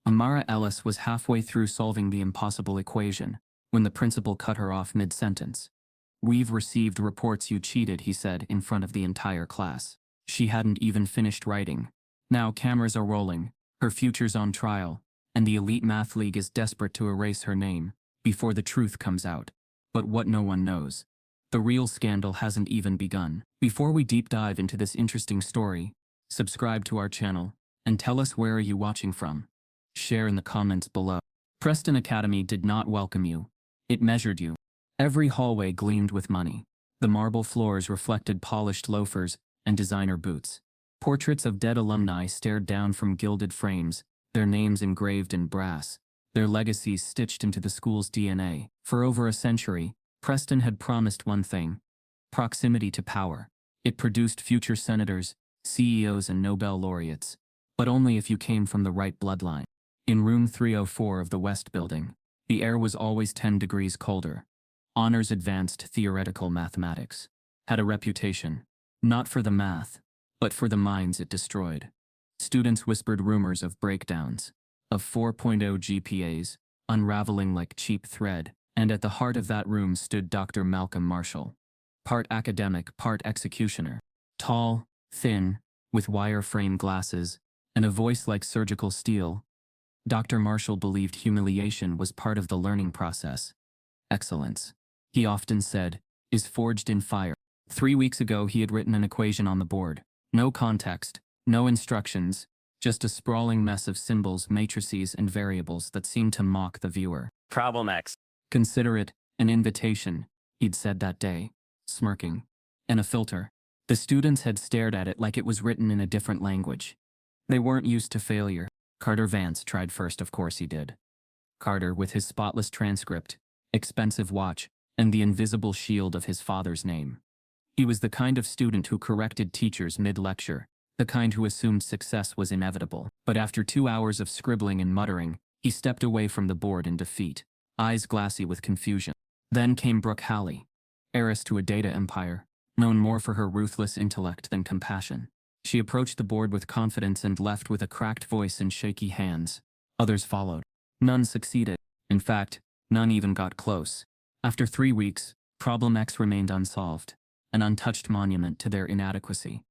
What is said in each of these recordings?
Amara Ellis was halfway through solving the impossible equation when the principal cut her off mid-sentence. "We've received reports you cheated," he said in front of the entire class. She hadn't even finished writing. Now cameras are rolling, her future's on trial, and the elite math league is desperate to erase her name before the truth comes out. But what no one knows, the real scandal hasn't even begun. Before we deep dive into this interesting story, subscribe to our channel and tell us where are you watching from. Share in the comments below. Preston Academy did not welcome you. It measured you. Every hallway gleamed with money. The marble floors reflected polished loafers and designer boots. Portraits of dead alumni stared down from gilded frames, their names engraved in brass, their legacies stitched into the school's DNA. For over a century, Preston had promised one thing: proximity to power. It produced future senators, CEOs, and Nobel laureates, but only if you came from the right bloodline. In room 304 of the West Building, the air was always 10 degrees colder. Honors Advanced Theoretical Mathematics had a reputation, not for the math, but for the minds it destroyed. Students whispered rumors of breakdowns, of 4.0 GPAs, unraveling like cheap thread, and at the heart of that room stood Dr. Malcolm Marshall. Part academic, part executioner. Tall, thin, with wire-frame glasses, and a voice like surgical steel, Dr. Marshall believed humiliation was part of the learning process. Excellence, he often said, is forged in fire. 3 weeks ago he had written an equation on the board. No context, no instructions, just a sprawling mess of symbols, matrices, and variables that seemed to mock the viewer. Problem X. "Consider it an invitation," he'd said that day, smirking. And a filter. The students had stared at it like it was written in a different language. They weren't used to failure. Carter Vance tried first, of course he did. Carter, with his spotless transcript, expensive watch, and the invisible shield of his father's name. He was the kind of student who corrected teachers mid-lecture, the kind who assumed success was inevitable. But after 2 hours of scribbling and muttering, he stepped away from the board in defeat, eyes glassy with confusion. Then came Brooke Halley, heiress to a data empire, known more for her ruthless intellect than compassion. She approached the board with confidence and left with a cracked voice and shaky hands. Others followed. None succeeded. In fact, none even got close. After 3 weeks, Problem X remained unsolved, an untouched monument to their inadequacy.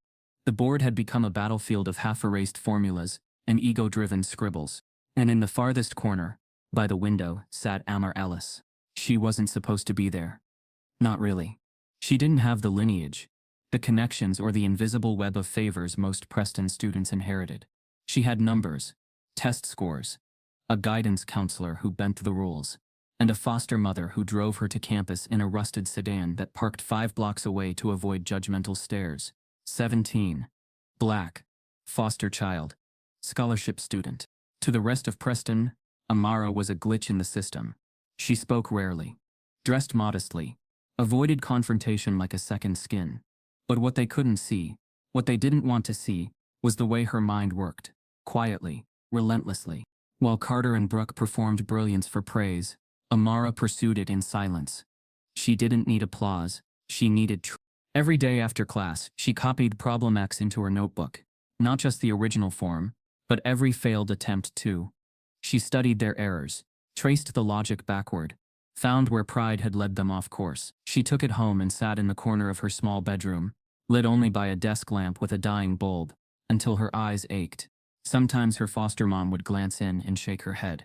The board had become a battlefield of half-erased formulas and ego-driven scribbles. And in the farthest corner, by the window, sat Amara Ellis. She wasn't supposed to be there. Not really. She didn't have the lineage, the connections, or the invisible web of favors most Preston students inherited. She had numbers, test scores, a guidance counselor who bent the rules, and a foster mother who drove her to campus in a rusted sedan that parked 5 blocks away to avoid judgmental stares. 17. Black. Foster child. Scholarship student. To the rest of Preston, Amara was a glitch in the system. She spoke rarely, dressed modestly, avoided confrontation like a second skin. But what they couldn't see, what they didn't want to see, was the way her mind worked, quietly, relentlessly. While Carter and Brooke performed brilliance for praise, Amara pursued it in silence. She didn't need applause, she needed truth. Every day after class, she copied Problem X into her notebook, not just the original form, but every failed attempt too. She studied their errors, traced the logic backward, found where pride had led them off course. She took it home and sat in the corner of her small bedroom, lit only by a desk lamp with a dying bulb, until her eyes ached. Sometimes her foster mom would glance in and shake her head.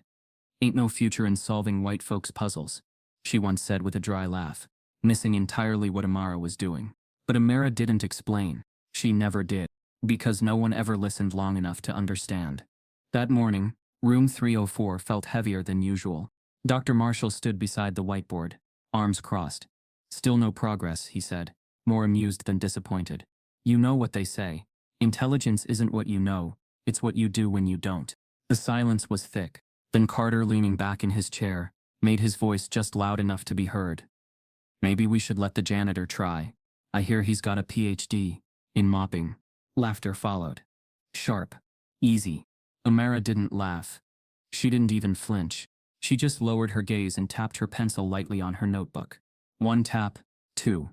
"Ain't no future in solving white folks' puzzles," she once said with a dry laugh, missing entirely what Amara was doing. But Amara didn't explain. She never did, because no one ever listened long enough to understand. That morning, room 304 felt heavier than usual. Dr. Marshall stood beside the whiteboard, arms crossed. "Still no progress," he said, more amused than disappointed. "You know what they say. Intelligence isn't what you know, it's what you do when you don't." The silence was thick. Then Carter, leaning back in his chair, made his voice just loud enough to be heard. "Maybe we should let the janitor try. I hear he's got a PhD in mopping." Laughter followed. Sharp. Easy. Amara didn't laugh. She didn't even flinch. She just lowered her gaze and tapped her pencil lightly on her notebook. 1 tap, 2.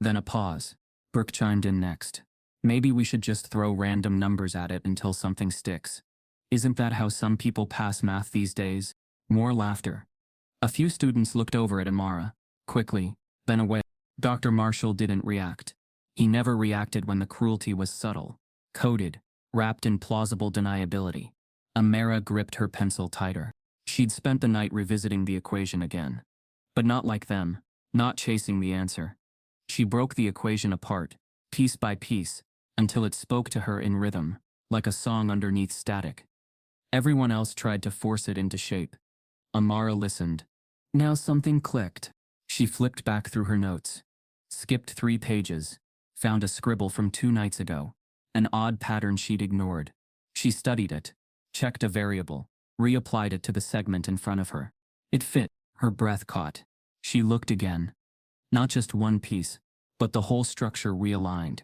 Then a pause. Brooke chimed in next. "Maybe we should just throw random numbers at it until something sticks. Isn't that how some people pass math these days? More laughter. A few students looked over at Amara, quickly, then away. Dr. Marshall didn't react. He never reacted when the cruelty was subtle, coded, wrapped in plausible deniability. Amara gripped her pencil tighter. She'd spent the night revisiting the equation again. But not like them, not chasing the answer. She broke the equation apart, piece by piece, until it spoke to her in rhythm, like a song underneath static. Everyone else tried to force it into shape. Amara listened. Now something clicked. She flipped back through her notes, skipped 3 pages, found a scribble from 2 nights ago, an odd pattern she'd ignored. She studied it, checked a variable, reapplied it to the segment in front of her. It fit. Her breath caught. She looked again. Not just one piece, but the whole structure realigned.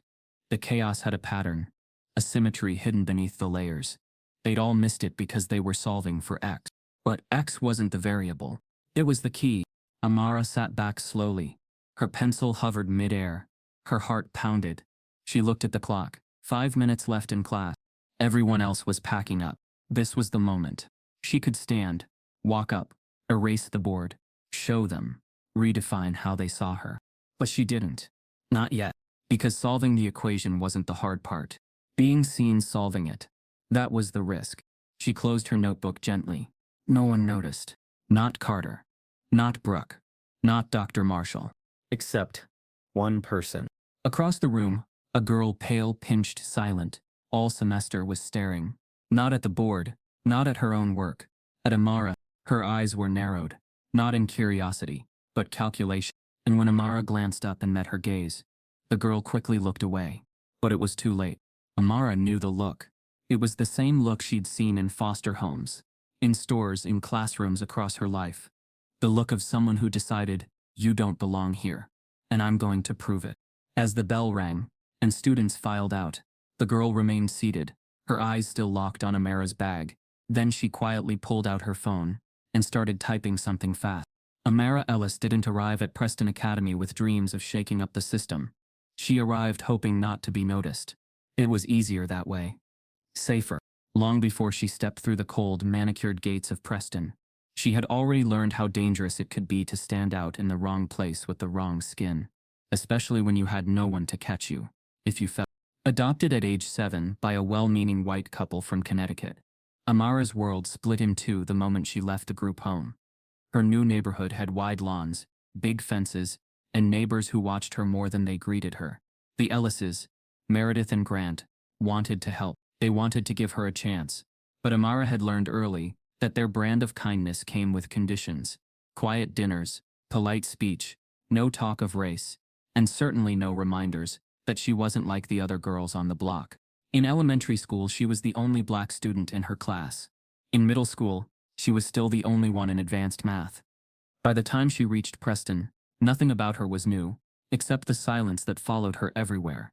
The chaos had a pattern, a symmetry hidden beneath the layers. They'd all missed it because they were solving for X. But X wasn't the variable. It was the key. Amara sat back slowly. Her pencil hovered mid-air. Her heart pounded. She looked at the clock. 5 minutes left in class. Everyone else was packing up. This was the moment. She could stand, walk up, erase the board, show them, redefine how they saw her. But she didn't. Not yet. Because solving the equation wasn't the hard part. Being seen solving it. That was the risk. She closed her notebook gently. No one noticed. Not Carter. Not Brooke. Not Dr. Marshall. Except one person. Across the room, a girl, pale, pinched, silent, all semester, was staring. Not at the board, not at her own work. At Amara. Her eyes were narrowed. Not in curiosity, but calculation. And when Amara glanced up and met her gaze, the girl quickly looked away. But it was too late. Amara knew the look. It was the same look she'd seen in foster homes, in stores, in classrooms across her life. The look of someone who decided, you don't belong here, and I'm going to prove it. As the bell rang, and students filed out, the girl remained seated, her eyes still locked on Amara's bag. Then she quietly pulled out her phone, and started typing something fast. Amara Ellis didn't arrive at Preston Academy with dreams of shaking up the system. She arrived hoping not to be noticed. It was easier that way. Safer. Long before she stepped through the cold, manicured gates of Preston, she had already learned how dangerous it could be to stand out in the wrong place with the wrong skin, especially when you had no one to catch you, if you fell. Adopted at age 7 by a well-meaning white couple from Connecticut, Amara's world split in two the moment she left the group home. Her new neighborhood had wide lawns, big fences, and neighbors who watched her more than they greeted her. The Ellises, Meredith and Grant, wanted to help. They wanted to give her a chance. But Amara had learned early that their brand of kindness came with conditions. Quiet dinners, polite speech, no talk of race, and certainly no reminders that she wasn't like the other girls on the block. In elementary school, she was the only black student in her class. In middle school, she was still the only one in advanced math. By the time she reached Preston, nothing about her was new, except the silence that followed her everywhere.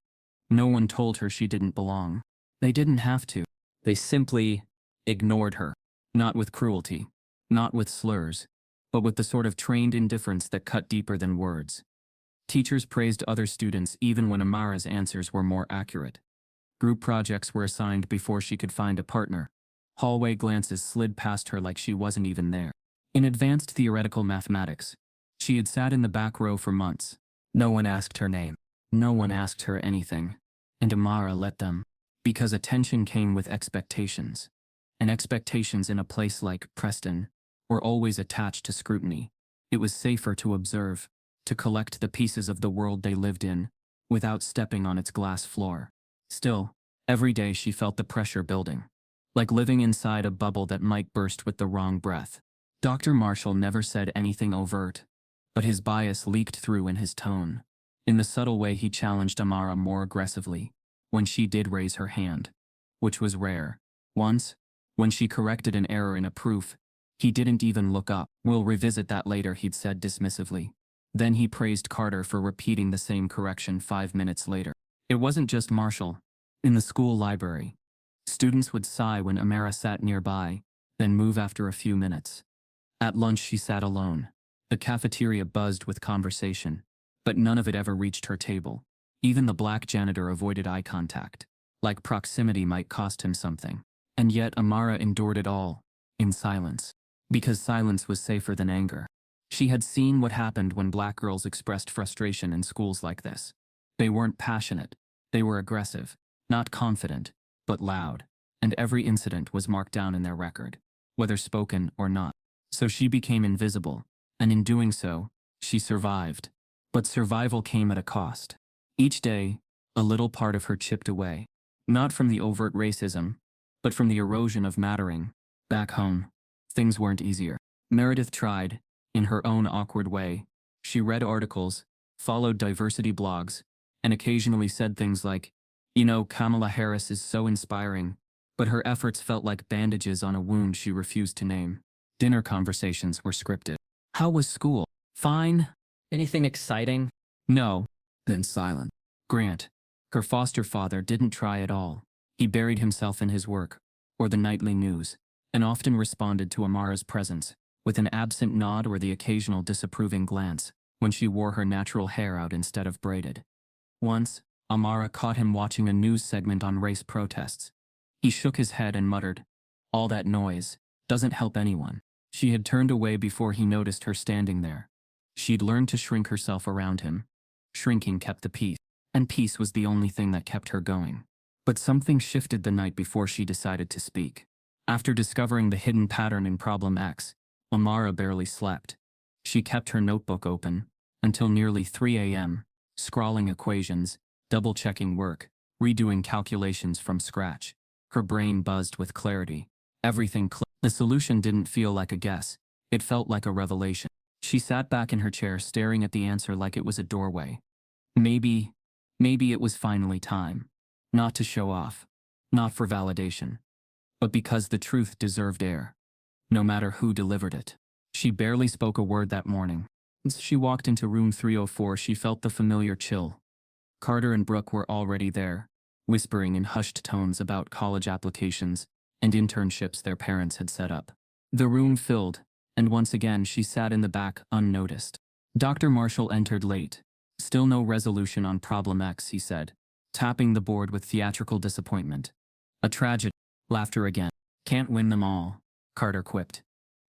No one told her she didn't belong. They didn't have to. They simply ignored her. Not with cruelty, not with slurs, but with the sort of trained indifference that cut deeper than words. Teachers praised other students even when Amara's answers were more accurate. Group projects were assigned before she could find a partner. Hallway glances slid past her like she wasn't even there. In advanced theoretical mathematics, she had sat in the back row for months. No one asked her name. No one asked her anything. And Amara let them. Because attention came with expectations. And expectations in a place like Preston were always attached to scrutiny. It was safer to observe, to collect the pieces of the world they lived in, without stepping on its glass floor. Still, every day she felt the pressure building, like living inside a bubble that might burst with the wrong breath. Dr. Marshall never said anything overt, but his bias leaked through in his tone. In the subtle way he challenged Amara more aggressively, when she did raise her hand, which was rare. Once, when she corrected an error in a proof, he didn't even look up. We'll revisit that later, he'd said dismissively. Then he praised Carter for repeating the same correction 5 minutes later. It wasn't just Marshall. In the school library, students would sigh when Amara sat nearby, then move after a few minutes. At lunch she sat alone. The cafeteria buzzed with conversation, but none of it ever reached her table. Even the black janitor avoided eye contact, like proximity might cost him something. And yet Amara endured it all, in silence. Because silence was safer than anger. She had seen what happened when black girls expressed frustration in schools like this. They weren't passionate. They were aggressive, not confident, but loud. And every incident was marked down in their record, whether spoken or not. So she became invisible, and in doing so, she survived. But survival came at a cost. Each day, a little part of her chipped away. Not from the overt racism, but from the erosion of mattering. Back home, things weren't easier. Meredith tried, in her own awkward way. She read articles, followed diversity blogs, and occasionally said things like, "You know, Kamala Harris is so inspiring," but her efforts felt like bandages on a wound she refused to name. Dinner conversations were scripted. "How was school?" "Fine." "Anything exciting?" "No." Then silent. Grant, her foster father, didn't try at all. He buried himself in his work, or the nightly news, and often responded to Amara's presence with an absent nod or the occasional disapproving glance when she wore her natural hair out instead of braided. Once, Amara caught him watching a news segment on race protests. He shook his head and muttered, "All that noise doesn't help anyone." She had turned away before he noticed her standing there. She'd learned to shrink herself around him. Shrinking kept the peace, and peace was the only thing that kept her going. But something shifted the night before she decided to speak. After discovering the hidden pattern in Problem X, Amara barely slept. She kept her notebook open until nearly 3 a.m., scrawling equations, double-checking work, redoing calculations from scratch. Her brain buzzed with clarity. Everything clicked. The solution didn't feel like a guess. It felt like a revelation. She sat back in her chair staring at the answer like it was a doorway. Maybe it was finally time. Not to show off. Not for validation. But because the truth deserved air. No matter who delivered it. She barely spoke a word that morning. As she walked into room 304, she felt the familiar chill. Carter and Brooke were already there, whispering in hushed tones about college applications and internships their parents had set up. The room filled, and once again she sat in the back unnoticed. Dr. Marshall entered late. "Still no resolution on Problem X," he said, tapping the board with theatrical disappointment. "A tragedy." Laughter again. "Can't win them all," Carter quipped.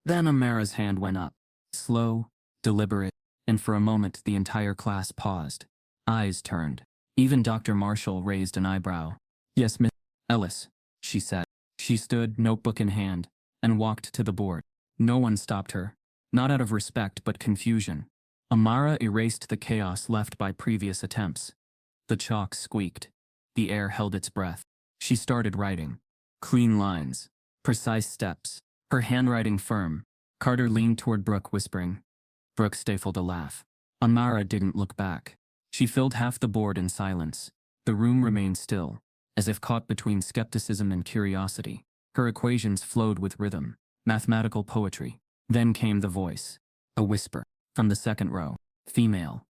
Then Amara's hand went up. Slow, deliberate, and for a moment the entire class paused. Eyes turned. Even Dr. Marshall raised an eyebrow. "Yes, Miss Ellis," she said. She stood, notebook in hand, and walked to the board. No one stopped her. Not out of respect, but confusion. Amara erased the chaos left by previous attempts. The chalk squeaked. The air held its breath. She started writing. Clean lines. Precise steps. Her handwriting firm. Carter leaned toward Brooke, whispering. Brooke stifled a laugh. Amara didn't look back. She filled half the board in silence. The room remained still, as if caught between skepticism and curiosity. Her equations flowed with rhythm. Mathematical poetry. Then came the voice. A whisper. From the second row. Female.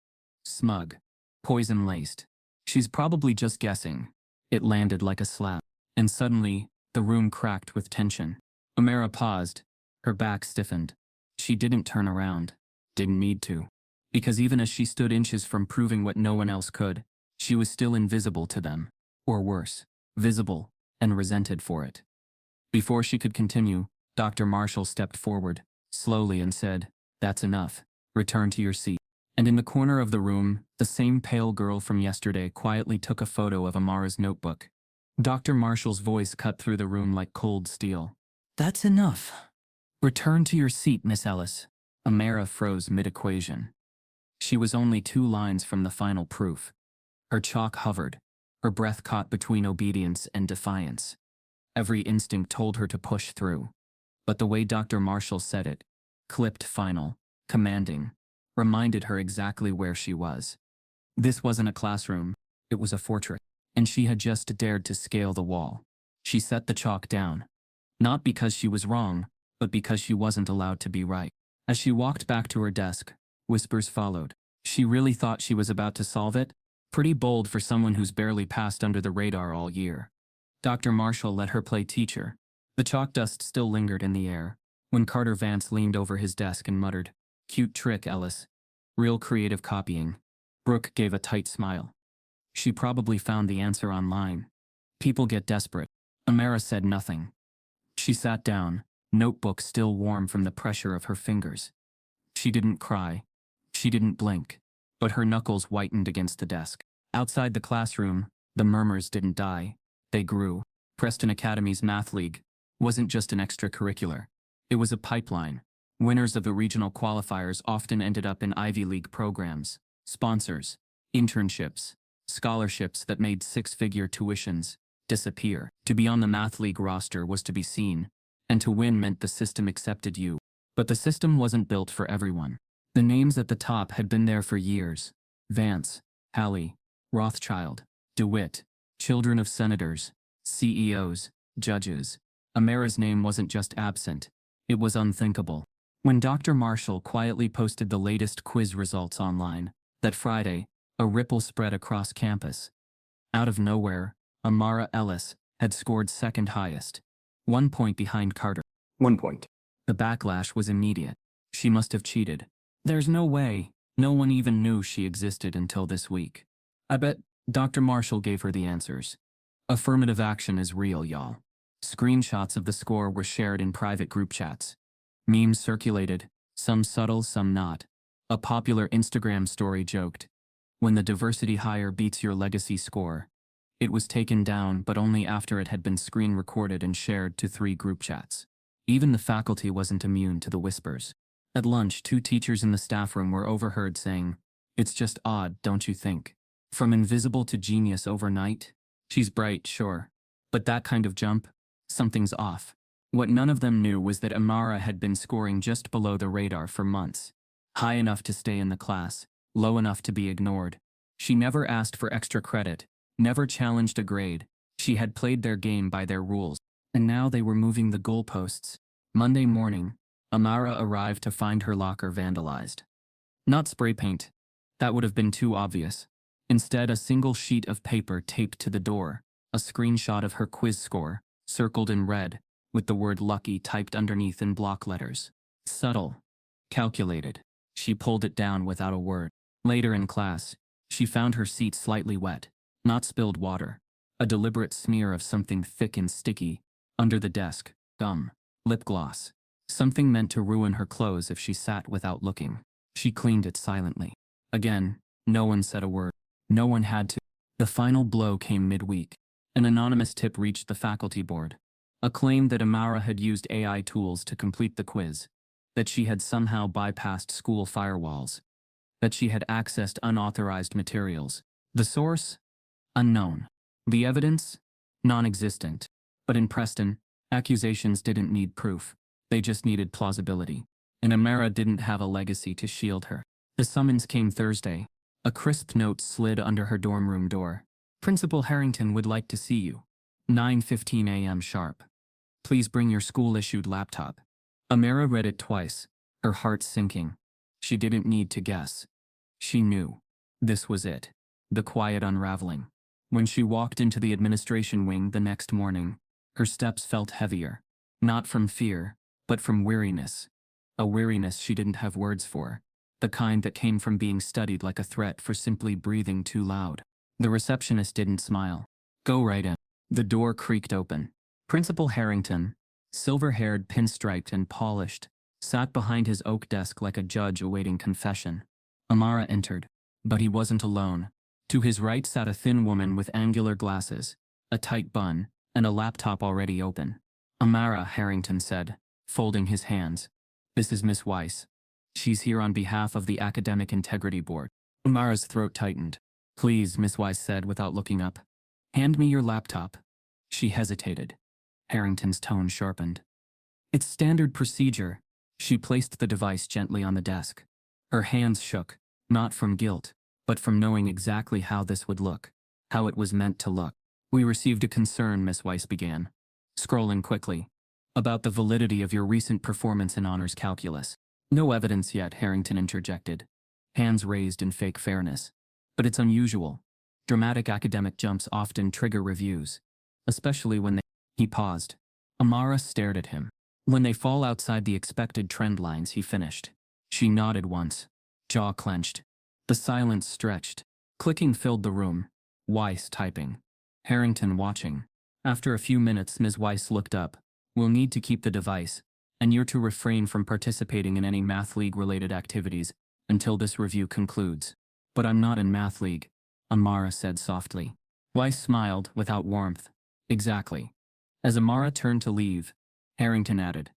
Smug. Poison-laced. "She's probably just guessing." It landed like a slap. And suddenly, the room cracked with tension. Amara paused. Her back stiffened. She didn't turn around. Didn't need to. Because even as she stood inches from proving what no one else could, she was still invisible to them. Or worse, visible, and resented for it. Before she could continue, Dr. Marshall stepped forward, slowly, and said, "That's enough. Return to your seat." And in the corner of the room, the same pale girl from yesterday quietly took a photo of Amara's notebook. Dr. Marshall's voice cut through the room like cold steel. "That's enough. Return to your seat, Miss Ellis." Amara froze mid-equation. She was only 2 lines from the final proof. Her chalk hovered, her breath caught between obedience and defiance. Every instinct told her to push through. But the way Dr. Marshall said it, clipped, final, commanding, reminded her exactly where she was. This wasn't a classroom, it was a fortress, and she had just dared to scale the wall. She set the chalk down. Not because she was wrong, but because she wasn't allowed to be right. As she walked back to her desk, whispers followed. She really thought she was about to solve it? Pretty bold for someone who's barely passed under the radar all year. Dr. Marshall let her play teacher. The chalk dust still lingered in the air, when Carter Vance leaned over his desk and muttered, "Cute trick, Ellis. Real creative copying." Brooke gave a tight smile. She probably found the answer online. People get desperate. Amara said nothing. She sat down, notebook still warm from the pressure of her fingers. She didn't cry. She didn't blink. But her knuckles whitened against the desk. Outside the classroom, the murmurs didn't die. They grew. Preston Academy's math league wasn't just an extracurricular. It was a pipeline. Winners of the regional qualifiers often ended up in Ivy League programs, sponsors, internships, scholarships that made six-figure tuitions disappear. To be on the math league roster was to be seen, and to win meant the system accepted you. But the system wasn't built for everyone. The names at the top had been there for years. Vance, Halley, Rothschild, DeWitt, children of senators, CEOs, judges. Amara's name wasn't just absent, it was unthinkable. When Dr. Marshall quietly posted the latest quiz results online, that Friday, a ripple spread across campus. Out of nowhere, Amara Ellis had scored second highest, 1 point behind Carter. 1 point. The backlash was immediate. She must have cheated. There's no way. No one even knew she existed until this week. I bet Dr. Marshall gave her the answers. Affirmative action is real, y'all. Screenshots of the score were shared in private group chats. Memes circulated, some subtle, some not. A popular Instagram story joked, "When the diversity hire beats your legacy score." It was taken down, but only after it had been screen recorded and shared to 3 group chats. Even the faculty wasn't immune to the whispers. At lunch, 2 teachers in the staff room were overheard saying, "It's just odd, don't you think? From invisible to genius overnight? She's bright, sure. But that kind of jump? Something's off." What none of them knew was that Amara had been scoring just below the radar for months. High enough to stay in the class, low enough to be ignored. She never asked for extra credit, never challenged a grade. She had played their game by their rules. And now they were moving the goalposts. Monday morning, Amara arrived to find her locker vandalized. Not spray paint. That would have been too obvious. Instead, a single sheet of paper taped to the door, a screenshot of her quiz score, circled in red, with the word lucky typed underneath in block letters. Subtle. Calculated. She pulled it down without a word. Later in class, she found her seat slightly wet. Not spilled water. A deliberate smear of something thick and sticky. Under the desk. Gum. Lip gloss. Something meant to ruin her clothes if she sat without looking. She cleaned it silently. Again, no one said a word. No one had to. The final blow came midweek. An anonymous tip reached the faculty board. A claim that Amara had used AI tools to complete the quiz. That she had somehow bypassed school firewalls. That she had accessed unauthorized materials. The source? Unknown. The evidence? Non-existent. But in Preston, accusations didn't need proof. They just needed plausibility. And Amara didn't have a legacy to shield her. The summons came Thursday. A crisp note slid under her dorm room door. "Principal Harrington would like to see you. 9:15 a.m. sharp. Please bring your school-issued laptop." Amara read it twice, her heart sinking. She didn't need to guess. She knew. This was it. The quiet unraveling. When she walked into the administration wing the next morning, her steps felt heavier. Not from fear, but from weariness. A weariness she didn't have words for. The kind that came from being studied like a threat for simply breathing too loud. The receptionist didn't smile. "Go right in." The door creaked open. Principal Harrington, silver-haired, pinstriped and polished, sat behind his oak desk like a judge awaiting confession. Amara entered. But he wasn't alone. To his right sat a thin woman with angular glasses, a tight bun, and a laptop already open. "Amara," Harrington said, folding his hands. "This is Miss Weiss. She's here on behalf of the Academic Integrity Board." Amara's throat tightened. "Please," Miss Weiss said without looking up. "Hand me your laptop." She hesitated. Harrington's tone sharpened. "It's standard procedure." She placed the device gently on the desk. Her hands shook, not from guilt, but from knowing exactly how this would look, how it was meant to look. "We received a concern," Miss Weiss began, scrolling quickly, "about the validity of your recent performance in honors calculus." "No evidence yet," Harrington interjected, hands raised in fake fairness. "But it's unusual. Dramatic academic jumps often trigger reviews, especially when they—" He paused. Amara stared at him. "When they fall outside the expected trend lines," he finished. She nodded once, jaw clenched. The silence stretched. Clicking filled the room. Weiss typing. Harrington watching. After a few minutes, Ms. Weiss looked up, We'll need to keep the device, and you're to refrain from participating in any math league-related activities until this review concludes. But I'm not in math league, Amara said softly. Weiss smiled without warmth. Exactly. As Amara turned to leave, Harrington added,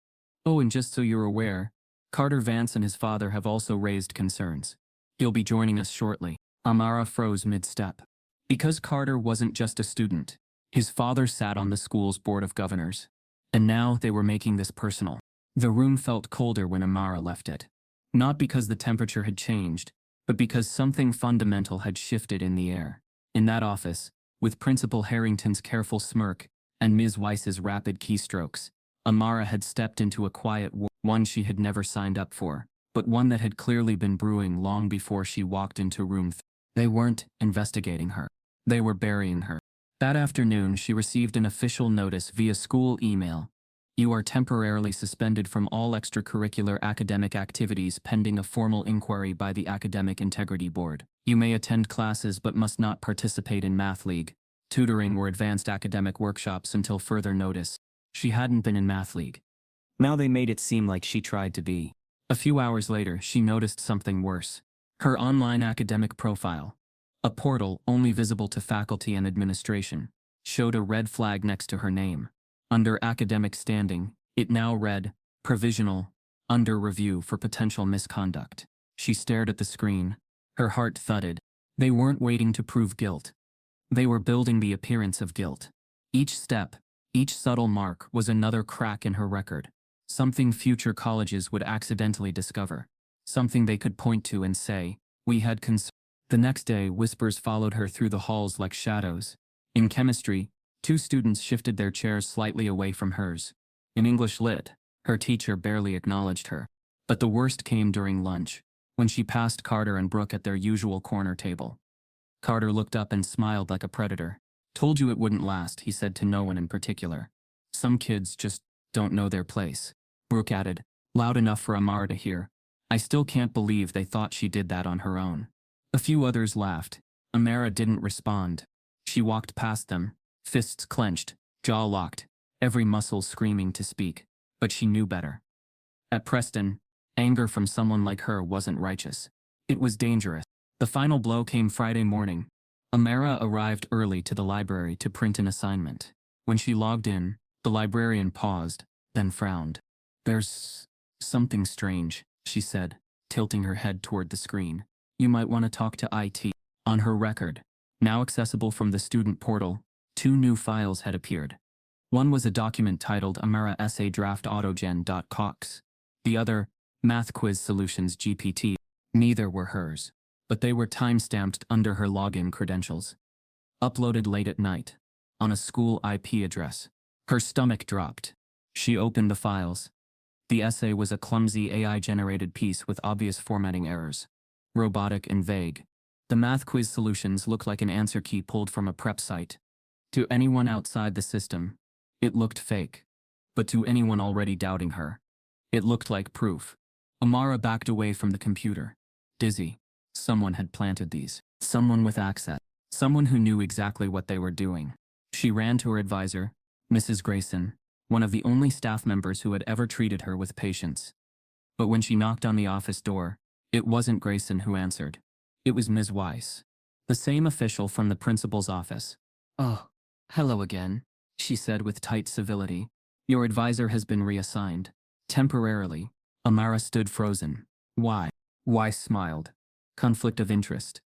"Oh, and just so you're aware, Carter Vance and his father have also raised concerns. He'll be joining us shortly." Amara froze mid-step. Because Carter wasn't just a student, his father sat on the school's board of governors. And now they were making this personal. The room felt colder when Amara left it. Not because the temperature had changed, but because something fundamental had shifted in the air. In that office, with Principal Harrington's careful smirk and Ms. Weiss's rapid keystrokes, Amara had stepped into a quiet war, one she had never signed up for, but one that had clearly been brewing long before she walked into room 3. They weren't investigating her. They were burying her. That afternoon, she received an official notice via school email. You are temporarily suspended from all extracurricular academic activities pending a formal inquiry by the Academic Integrity Board. You may attend classes but must not participate in math league, tutoring or advanced academic workshops until further notice. She hadn't been in math league. Now they made it seem like she tried to be. A few hours later, she noticed something worse. Her online academic profile, a portal only visible to faculty and administration, showed a red flag next to her name. Under academic standing, it now read, provisional, under review for potential misconduct. She stared at the screen. Her heart thudded. They weren't waiting to prove guilt. They were building the appearance of guilt. Each step, each subtle mark was another crack in her record. Something future colleges would accidentally discover. Something they could point to and say, we had concern. The next day, whispers followed her through the halls like shadows. In chemistry, 2 students shifted their chairs slightly away from hers. In English Lit, her teacher barely acknowledged her. But the worst came during lunch, when she passed Carter and Brooke at their usual corner table. Carter looked up and smiled like a predator. Told you it wouldn't last, he said to no one in particular. Some kids just don't know their place. Brooke added, loud enough for Amara to hear. I still can't believe they thought she did that on her own. A few others laughed. Amara didn't respond. She walked past them, fists clenched, jaw locked, every muscle screaming to speak. But she knew better. At Preston, anger from someone like her wasn't righteous. It was dangerous. The final blow came Friday morning. Amara arrived early to the library to print an assignment. When she logged in, the librarian paused, then frowned. There's something strange, she said, tilting her head toward the screen. You might want to talk to IT. On her record, now accessible from the student portal, 2 new files had appeared. One was a document titled Amara Essay Draft Autogen.cox. The other, Math Quiz Solutions GPT. Neither were hers, but they were time-stamped under her login credentials. Uploaded late at night, on a school IP address. Her stomach dropped. She opened the files. The essay was a clumsy AI-generated piece with obvious formatting errors. Robotic and vague. The math quiz solutions looked like an answer key pulled from a prep site. To anyone outside the system, it looked fake. But to anyone already doubting her, it looked like proof. Amara backed away from the computer. Dizzy. Someone had planted these. Someone with access. Someone who knew exactly what they were doing. She ran to her advisor, Mrs. Grayson, one of the only staff members who had ever treated her with patience. But when she knocked on the office door, it wasn't Grayson who answered. It was Ms. Weiss, the same official from the principal's office. Oh, hello again, she said with tight civility. Your advisor has been reassigned. Temporarily. Amara stood frozen. Why? Weiss smiled. Conflict of interest.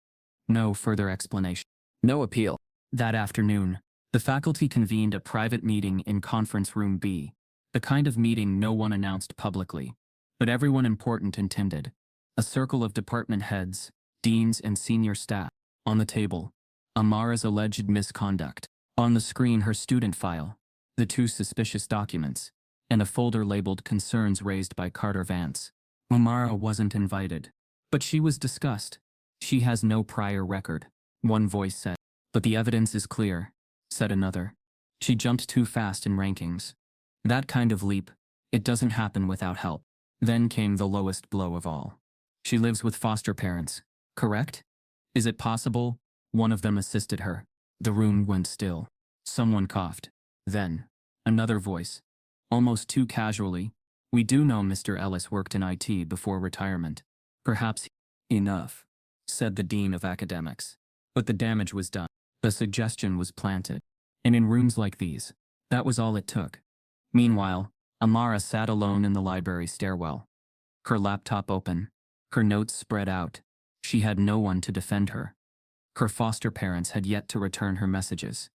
No further explanation. No appeal. That afternoon, the faculty convened a private meeting in Conference Room B, the kind of meeting no one announced publicly, but everyone important attended. A circle of department heads, deans and senior staff. On the table, Amara's alleged misconduct. On the screen, her student file, the 2 suspicious documents, and a folder labeled Concerns Raised by Carter Vance. Amara wasn't invited, but she was discussed. She has no prior record, one voice said. But the evidence is clear, said another. She jumped too fast in rankings. That kind of leap, it doesn't happen without help. Then came the lowest blow of all. She lives with foster parents, correct? Is it possible? One of them assisted her. The room went still. Someone coughed. Then, another voice. almost too casually. "We do know Mr. Ellis worked in IT before retirement. Perhaps enough," said the Dean of Academics. But the damage was done. The suggestion was planted. And in rooms like these, that was all it took. Meanwhile, Amara sat alone in the library stairwell. Her laptop open, her notes spread out. She had no one to defend her. Her foster parents had yet to return her messages.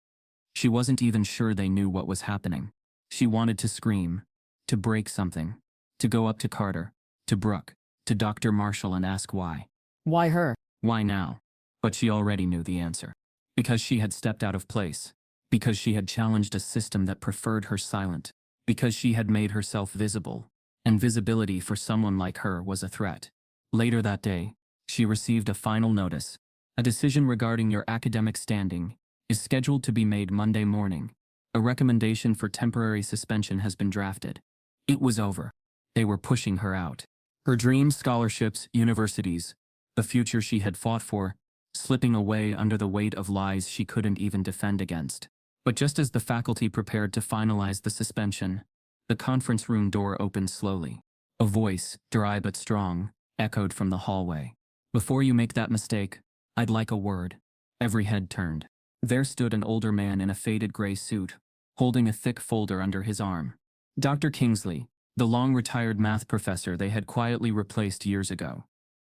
She wasn't even sure they knew what was happening. She wanted to scream, to break something, to go up to Carter, to Brooke, to Dr. Marshall and ask why. Why her? Why now? But she already knew the answer. Because she had stepped out of place. Because she had challenged a system that preferred her silent. Because she had made herself visible. And visibility for someone like her was a threat. Later that day, she received a final notice. A decision regarding your academic standing is scheduled to be made Monday morning. A recommendation for temporary suspension has been drafted. It was over. They were pushing her out. Her dreams, scholarships, universities, the future she had fought for, slipping away under the weight of lies she couldn't even defend against. But just as the faculty prepared to finalize the suspension, the conference room door opened slowly. A voice, dry but strong, echoed from the hallway. "Before you make that mistake, I'd like a word." Every head turned. There stood an older man in a faded gray suit, holding a thick folder under his arm. Dr. Kingsley, the long-retired math professor they had quietly replaced years ago.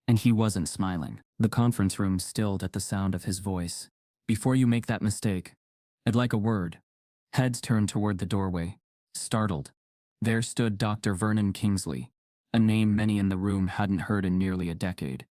And he wasn't smiling. The conference room stilled at the sound of his voice. "Before you make that mistake, I'd like a word." Heads turned toward the doorway, startled. There stood Dr. Vernon Kingsley, a name many in the room hadn't heard in nearly a decade.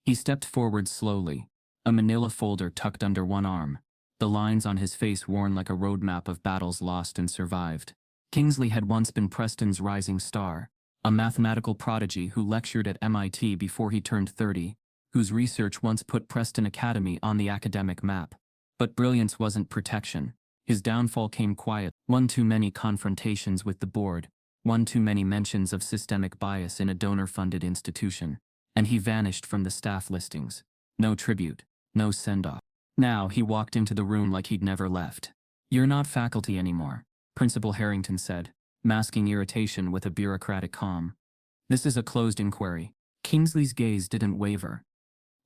He stepped forward slowly, a manila folder tucked under one arm, the lines on his face worn like a roadmap of battles lost and survived. Kingsley had once been Preston's rising star, a mathematical prodigy who lectured at MIT before he turned 30, whose research once put Preston Academy on the academic map. But brilliance wasn't protection. His downfall came quiet. One too many confrontations with the board, one too many mentions of systemic bias in a donor-funded institution, and he vanished from the staff listings. No tribute, no send-off. Now he walked into the room like he'd never left. "You're not faculty anymore," Principal Harrington said, masking irritation with a bureaucratic calm. "This is a closed inquiry." Kingsley's gaze didn't waver.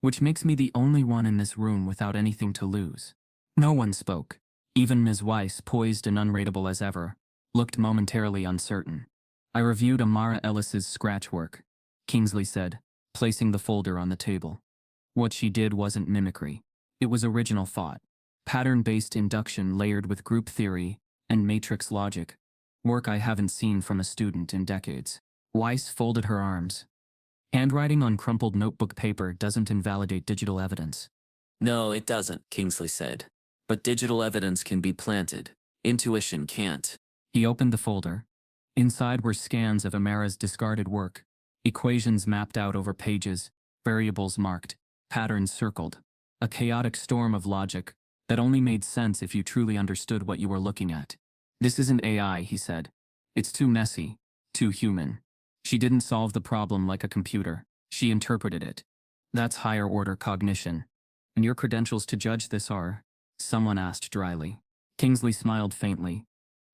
"Which makes me the only one in this room without anything to lose." No one spoke. Even Ms. Weiss, poised and unreadable as ever, looked momentarily uncertain. "I reviewed Amara Ellis's scratch work," Kingsley said, placing the folder on the table. "What she did wasn't mimicry. It was original thought. Pattern-based induction layered with group theory and matrix logic. Work I haven't seen from a student in decades." Weiss folded her arms. "Handwriting on crumpled notebook paper doesn't invalidate digital evidence." "No, it doesn't," Kingsley said. "But digital evidence can be planted. Intuition can't." He opened the folder. Inside were scans of Amara's discarded work, equations mapped out over pages, variables marked, patterns circled. A chaotic storm of logic that only made sense if you truly understood what you were looking at. "This isn't AI," he said. "It's too messy, too human. She didn't solve the problem like a computer. She interpreted it. That's higher-order cognition. And your credentials to judge this are?" someone asked dryly. Kingsley smiled faintly.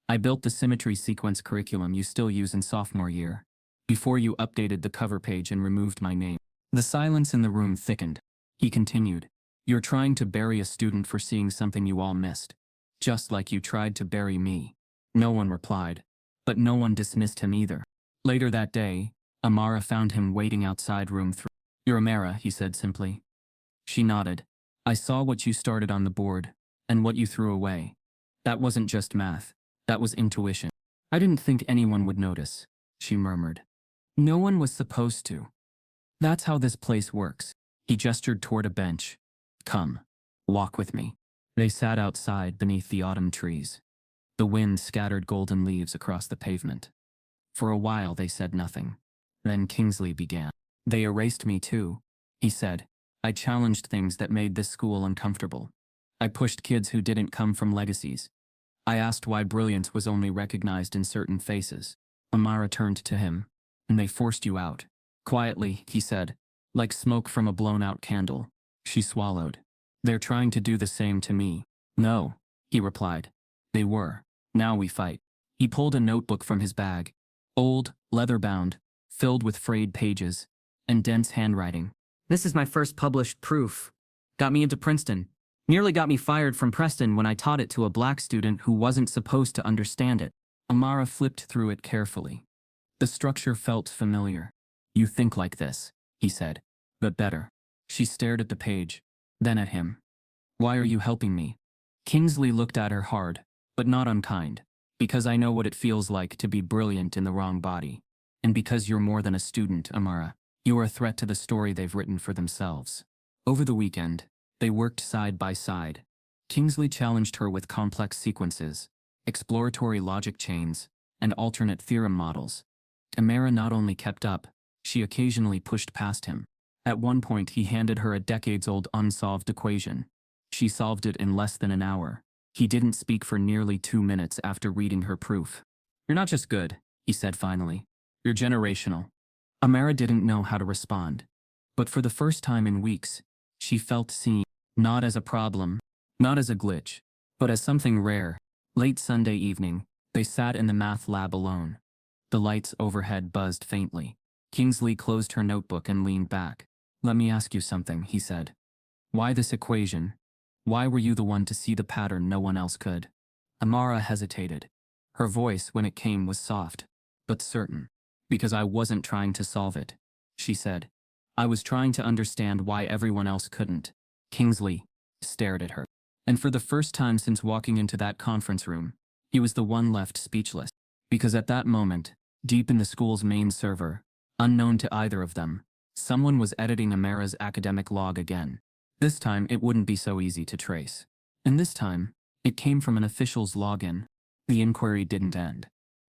"I built the symmetry sequence curriculum you still use in sophomore year, before you updated the cover page and removed my name." The silence in the room thickened. He continued, "You're trying to bury a student for seeing something you all missed, just like you tried to bury me." No one replied, but no one dismissed him either. Later that day, Amara found him waiting outside room 3. "You're Amara," he said simply. She nodded. "I saw what you started on the board, and what you threw away. That wasn't just math, that was intuition." "I didn't think anyone would notice," she murmured. "No one was supposed to. That's how this place works." He gestured toward a bench. "Come, walk with me." They sat outside beneath the autumn trees. The wind scattered golden leaves across the pavement. For a while they said nothing. Then Kingsley began. "They erased me too," he said. "I challenged things that made this school uncomfortable. I pushed kids who didn't come from legacies. I asked why brilliance was only recognized in certain faces." Amara turned to him. "And they forced you out." "Quietly," he said, "like smoke from a blown-out candle." She swallowed. "They're trying to do the same to me." "No," he replied. "They were. Now we fight." He pulled a notebook from his bag. Old, leather-bound, filled with frayed pages, and dense handwriting. This is my first published proof. Got me into Princeton. Nearly got me fired from Preston when I taught it to a black student who wasn't supposed to understand it. Amara flipped through it carefully. The structure felt familiar. You think like this, he said, but better. She stared at the page, then at him. Why are you helping me? Kingsley looked at her hard, but not unkind. Because I know what it feels like to be brilliant in the wrong body. And because you're more than a student, Amara. You are a threat to the story they've written for themselves. Over the weekend, they worked side by side. Kingsley challenged her with complex sequences, exploratory logic chains, and alternate theorem models. Amara not only kept up, she occasionally pushed past him. At one point he handed her a decades-old unsolved equation. She solved it in less than an hour. He didn't speak for nearly 2 minutes after reading her proof. You're not just good, he said finally. You're generational. Amara didn't know how to respond. But for the first time in weeks, she felt seen, not as a problem, not as a glitch, but as something rare. Late Sunday evening, they sat in the math lab alone. The lights overhead buzzed faintly. Kingsley closed her notebook and leaned back. Let me ask you something, he said. Why this equation? Why were you the one to see the pattern no one else could? Amara hesitated. Her voice, when it came, was soft, but certain. Because I wasn't trying to solve it, she said. I was trying to understand why everyone else couldn't. Kingsley stared at her. And for the first time since walking into that conference room, he was the one left speechless. Because at that moment, deep in the school's main server, unknown to either of them, someone was editing Amara's academic log again. This time, it wouldn't be so easy to trace. And this time, it came from an official's login. The inquiry didn't end.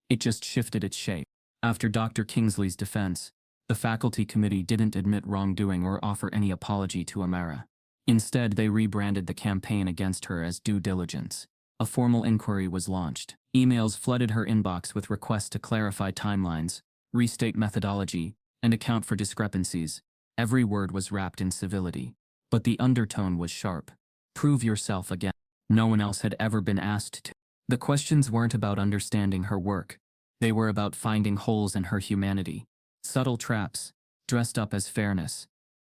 It just shifted its shape. After Dr. Kingsley's defense, the faculty committee didn't admit wrongdoing or offer any apology to Amara. Instead, they rebranded the campaign against her as due diligence. A formal inquiry was launched. Emails flooded her inbox with requests to clarify timelines, restate methodology, and account for discrepancies. Every word was wrapped in civility. But the undertone was sharp. Prove yourself again. No one else had ever been asked to. The questions weren't about understanding her work. They were about finding holes in her humanity. Subtle traps, dressed up as fairness.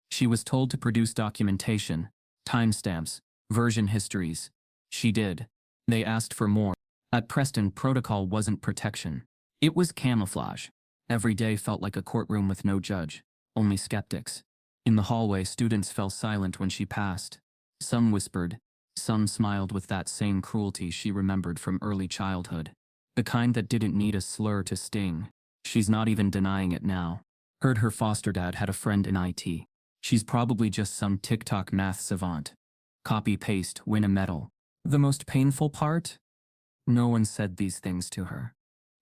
She was told to produce documentation, timestamps, version histories. She did. They asked for more. At Preston, protocol wasn't protection. It was camouflage. Every day felt like a courtroom with no judge, only skeptics. In the hallway, students fell silent when she passed. Some whispered, some smiled with that same cruelty she remembered from early childhood. The kind that didn't need a slur to sting. She's not even denying it now. Heard her foster dad had a friend in IT. She's probably just some TikTok math savant. Copy-paste, win a medal. The most painful part? No one said these things to her.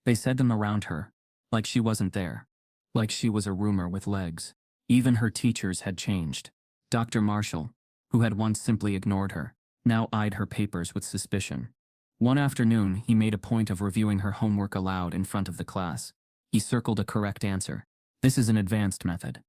They said them around her, like she wasn't there. Like she was a rumor with legs. Even her teachers had changed. Dr. Marshall, who had once simply ignored her, now eyed her papers with suspicion. One afternoon, he made a point of reviewing her homework aloud in front of the class. He circled a correct answer. This is an advanced method.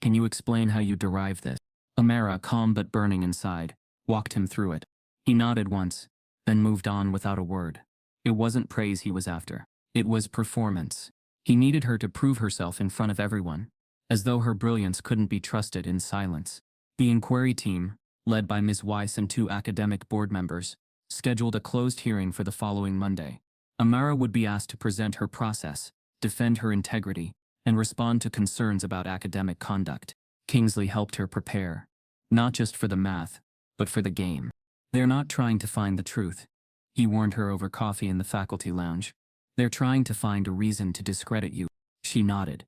Can you explain how you derive this? Amara, calm but burning inside, walked him through it. He nodded once, then moved on without a word. It wasn't praise he was after. It was performance. He needed her to prove herself in front of everyone, as though her brilliance couldn't be trusted in silence. The inquiry team, led by Ms. Weiss and 2 academic board members, scheduled a closed hearing for the following Monday. Amara would be asked to present her process, defend her integrity, and respond to concerns about academic conduct. Kingsley helped her prepare, not just for the math, but for the game. They're not trying to find the truth, he warned her over coffee in the faculty lounge. They're trying to find a reason to discredit you. She nodded.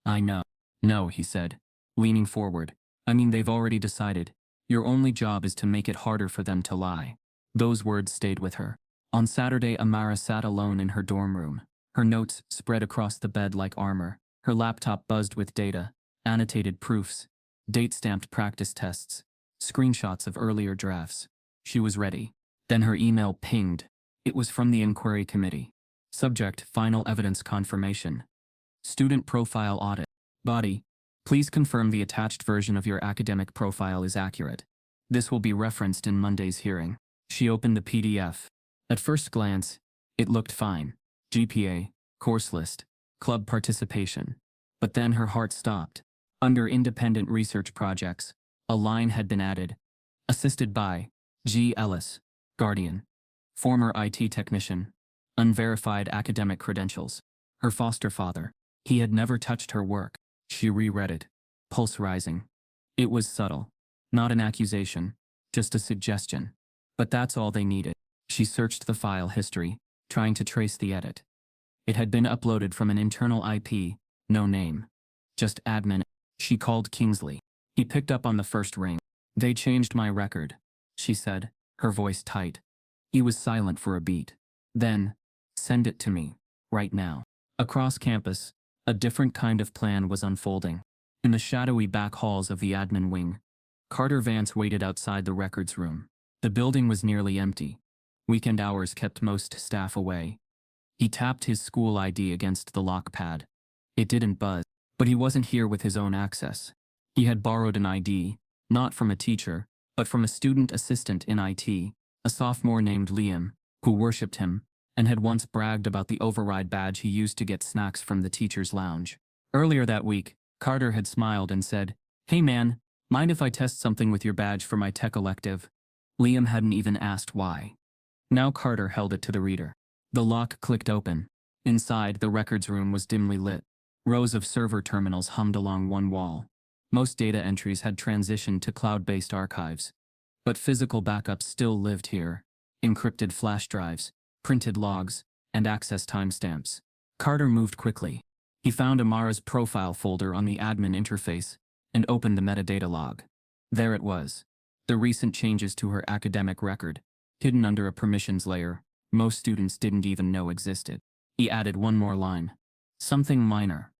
I know. No, he said, leaning forward. I mean, they've already decided. Your only job is to make it harder for them to lie. Those words stayed with her. On Saturday, Amara sat alone in her dorm room. Her notes spread across the bed like armor. Her laptop buzzed with data, annotated proofs, date-stamped practice tests, screenshots of earlier drafts. She was ready. Then her email pinged. It was from the inquiry committee. Subject: final evidence confirmation. Student profile audit. Body: please confirm the attached version of your academic profile is accurate. This will be referenced in Monday's hearing. She opened the PDF. At first glance, it looked fine. GPA, course list, club participation. But then her heart stopped. Under independent research projects, a line had been added. Assisted by G. Ellis, guardian, former IT technician, unverified academic credentials, her foster father. He had never touched her work. She reread it, pulse rising. It was subtle, not an accusation, just a suggestion. But that's all they needed. She searched the file history, trying to trace the edit. It had been uploaded from an internal IP, no name. Just admin. She called Kingsley. He picked up on the first ring. They changed my record, she said, her voice tight. He was silent for a beat. Then, send it to me, right now. Across campus, a different kind of plan was unfolding. In the shadowy back halls of the admin wing, Carter Vance waited outside the records room. The building was nearly empty. Weekend hours kept most staff away. He tapped his school ID against the lock pad. It didn't buzz, but he wasn't here with his own access. He had borrowed an ID, not from a teacher, but from a student assistant in IT, a sophomore named Liam, who worshipped him, and had once bragged about the override badge he used to get snacks from the teacher's lounge. Earlier that week, Carter had smiled and said, "Hey man, mind if I test something with your badge for my tech elective?" Liam hadn't even asked why. Now Carter held it to the reader. The lock clicked open. Inside, the records room was dimly lit. Rows of server terminals hummed along one wall. Most data entries had transitioned to cloud-based archives. But physical backups still lived here. Encrypted flash drives, printed logs, and access timestamps. Carter moved quickly. He found Amara's profile folder on the admin interface and opened the metadata log. There it was. The recent changes to her academic record, hidden under a permissions layer most students didn't even know existed. He added one more line. Something minor,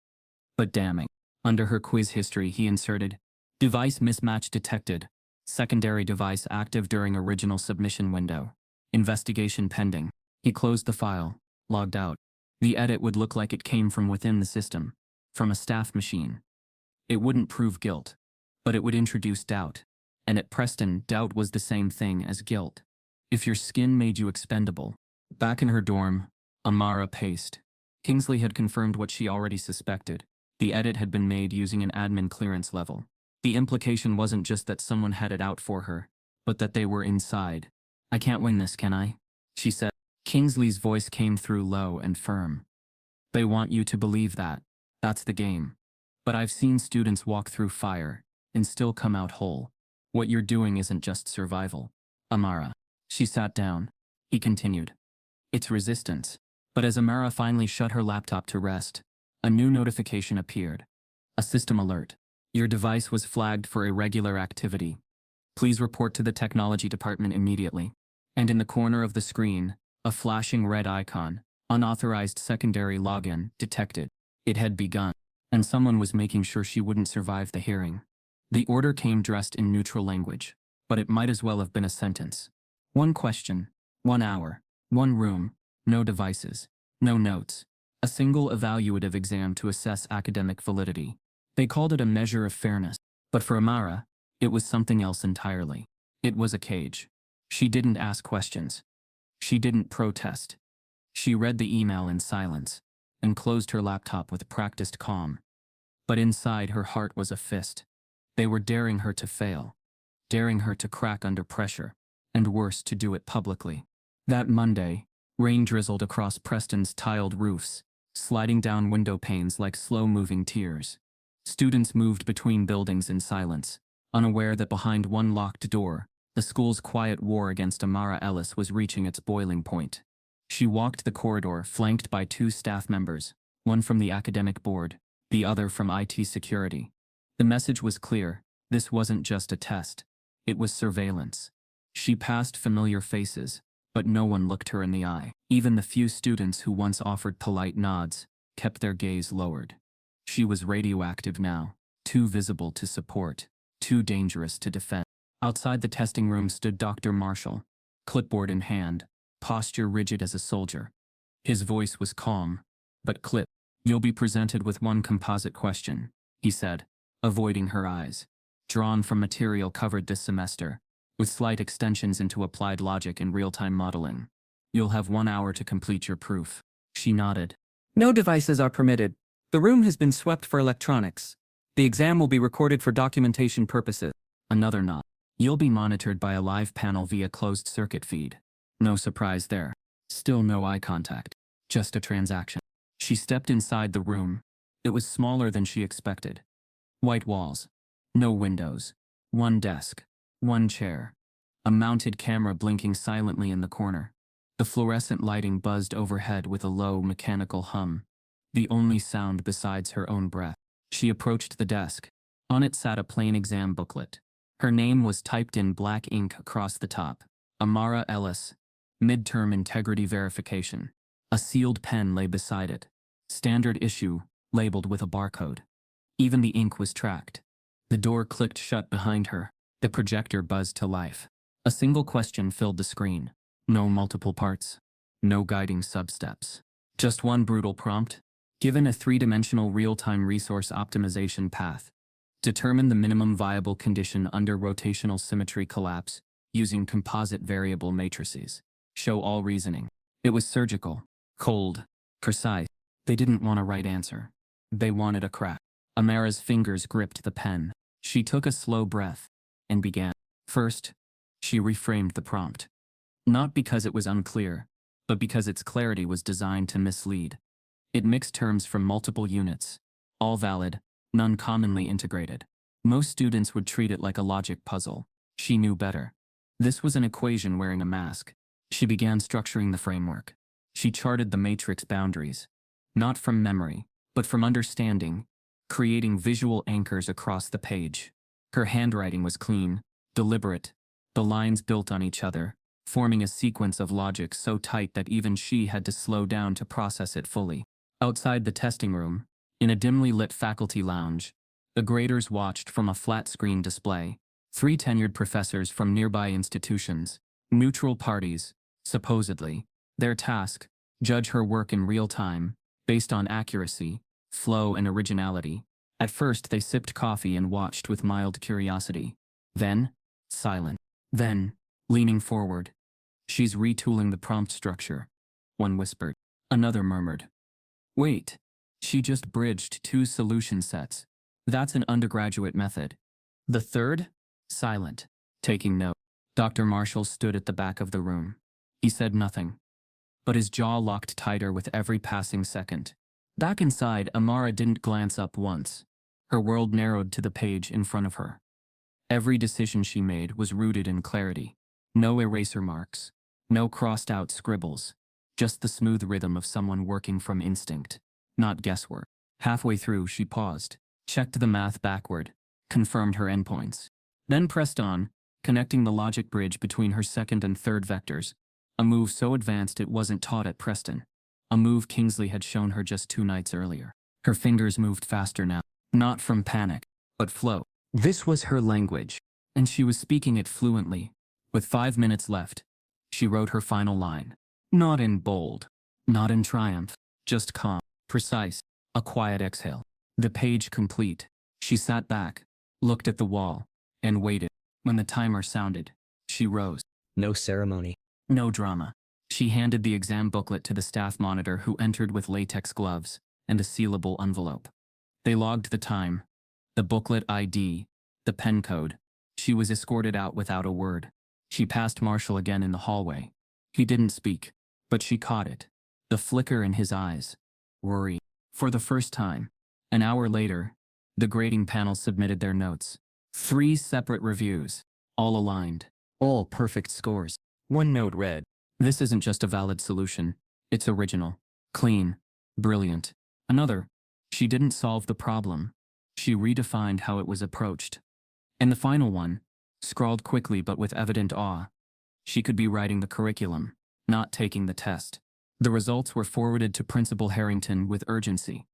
but damning. Under her quiz history, he inserted, "Device mismatch detected. Secondary device active during original submission window. Investigation pending." He closed the file, logged out. The edit would look like it came from within the system, from a staff machine. It wouldn't prove guilt, but it would introduce doubt. And at Preston, doubt was the same thing as guilt. If your skin made you expendable. Back in her dorm, Amara paced. Kingsley had confirmed what she already suspected. The edit had been made using an admin clearance level. The implication wasn't just that someone had it out for her, but that they were inside. "I can't win this, can I?" she said. Kingsley's voice came through low and firm. "They want you to believe that. That's the game. But I've seen students walk through fire and still come out whole. What you're doing isn't just survival, Amara." She sat down. He continued. "It's resistance." But as Amara finally shut her laptop to rest, a new notification appeared. A system alert. "Your device was flagged for irregular activity. Please report to the technology department immediately." And in the corner of the screen, a flashing red icon, unauthorized secondary login, detected. It had begun, and someone was making sure she wouldn't survive the hearing. The order came dressed in neutral language, but it might as well have been a sentence. 1 question, 1 hour, 1 room, no devices, no notes. A single evaluative exam to assess academic validity. They called it a measure of fairness, but for Amara, it was something else entirely. It was a cage. She didn't ask questions. She didn't protest. She read the email in silence and closed her laptop with practiced calm. But inside her heart was a fist. They were daring her to fail, daring her to crack under pressure, and worse, to do it publicly. That Monday, rain drizzled across Preston's tiled roofs, sliding down window panes like slow-moving tears. Students moved between buildings in silence, unaware that behind one locked door, the school's quiet war against Amara Ellis was reaching its boiling point. She walked the corridor, flanked by 2 staff members, one from the academic board, the other from IT security. The message was clear. This wasn't just a test. It was surveillance. She passed familiar faces, but no one looked her in the eye. Even the few students who once offered polite nods kept their gaze lowered. She was radioactive now, too visible to support, too dangerous to defend. Outside the testing room stood Dr. Marshall, clipboard in hand, posture rigid as a soldier. His voice was calm, but clipped. "You'll be presented with 1 composite question," he said, avoiding her eyes. "Drawn from material covered this semester, with slight extensions into applied logic and real-time modeling. You'll have 1 hour to complete your proof." She nodded. No devices are permitted. The room has been swept for electronics. The exam will be recorded for documentation purposes. Another nod. You'll be monitored by a live panel via closed circuit feed. No surprise there. Still no eye contact. Just a transaction. She stepped inside the room. It was smaller than she expected. White walls. No windows. One desk. One chair. A mounted camera blinking silently in the corner. The fluorescent lighting buzzed overhead with a low, mechanical hum. The only sound besides her own breath. She approached the desk. On it sat a plain exam booklet. Her name was typed in black ink across the top. Amara Ellis. Midterm Integrity Verification. A sealed pen lay beside it. Standard issue, labeled with a barcode. Even the ink was tracked. The door clicked shut behind her. The projector buzzed to life. A single question filled the screen. No multiple parts. No guiding substeps. Just one brutal prompt. Given a three-dimensional real-time resource optimization path, determine the minimum viable condition under rotational symmetry collapse using composite variable matrices. Show all reasoning. It was surgical, cold, precise. They didn't want a right answer. They wanted a crack. Amara's fingers gripped the pen. She took a slow breath and began. First, she reframed the prompt. Not because it was unclear, but because its clarity was designed to mislead. It mixed terms from multiple units, all valid, none commonly integrated. Most students would treat it like a logic puzzle. She knew better. This was an equation wearing a mask. She began structuring the framework. She charted the matrix boundaries, not from memory, but from understanding, creating visual anchors across the page. Her handwriting was clean, deliberate, the lines built on each other, forming a sequence of logic so tight that even she had to slow down to process it fully. Outside the testing room, in a dimly lit faculty lounge, the graders watched from a flat-screen display. 3 tenured professors from nearby institutions, neutral parties, supposedly. Their task, judge her work in real time, based on accuracy, flow, and originality. At first they sipped coffee and watched with mild curiosity. Then, silent. Then, leaning forward. She's retooling the prompt structure. One whispered. Another murmured. Wait. She just bridged 2 solution sets. That's an undergraduate method. The third? Silent. Taking note. Dr. Marshall stood at the back of the room. He said nothing, but his jaw locked tighter with every passing second. Back inside, Amara didn't glance up once. Her world narrowed to the page in front of her. Every decision she made was rooted in clarity. No eraser marks. No crossed-out scribbles. Just the smooth rhythm of someone working from instinct, not guesswork. Halfway through, she paused, checked the math backward, confirmed her endpoints. Then pressed on, connecting the logic bridge between her second and third vectors. A move so advanced it wasn't taught at Preston. A move Kingsley had shown her just 2 nights earlier. Her fingers moved faster now, not from panic, but flow. This was her language, and she was speaking it fluently. With 5 minutes left, she wrote her final line. Not in bold, not in triumph, just calm, precise, a quiet exhale. The page complete. She sat back, looked at the wall, and waited. When the timer sounded, she rose. No ceremony. No drama. She handed the exam booklet to the staff monitor, who entered with latex gloves and a sealable envelope. They logged the time, the booklet ID, the pen code. She was escorted out without a word. She passed Marshall again in the hallway. He didn't speak, but she caught it. The flicker in his eyes. Worry. For the first time. An hour later, the grading panel submitted their notes. 3 separate reviews, all aligned, all perfect scores. One note read, "This isn't just a valid solution, it's original, clean, brilliant." Another, "She didn't solve the problem, she redefined how it was approached." And the final one, scrawled quickly but with evident awe, "She could be writing the curriculum, not taking the test." The results were forwarded to Principal Harrington with urgency.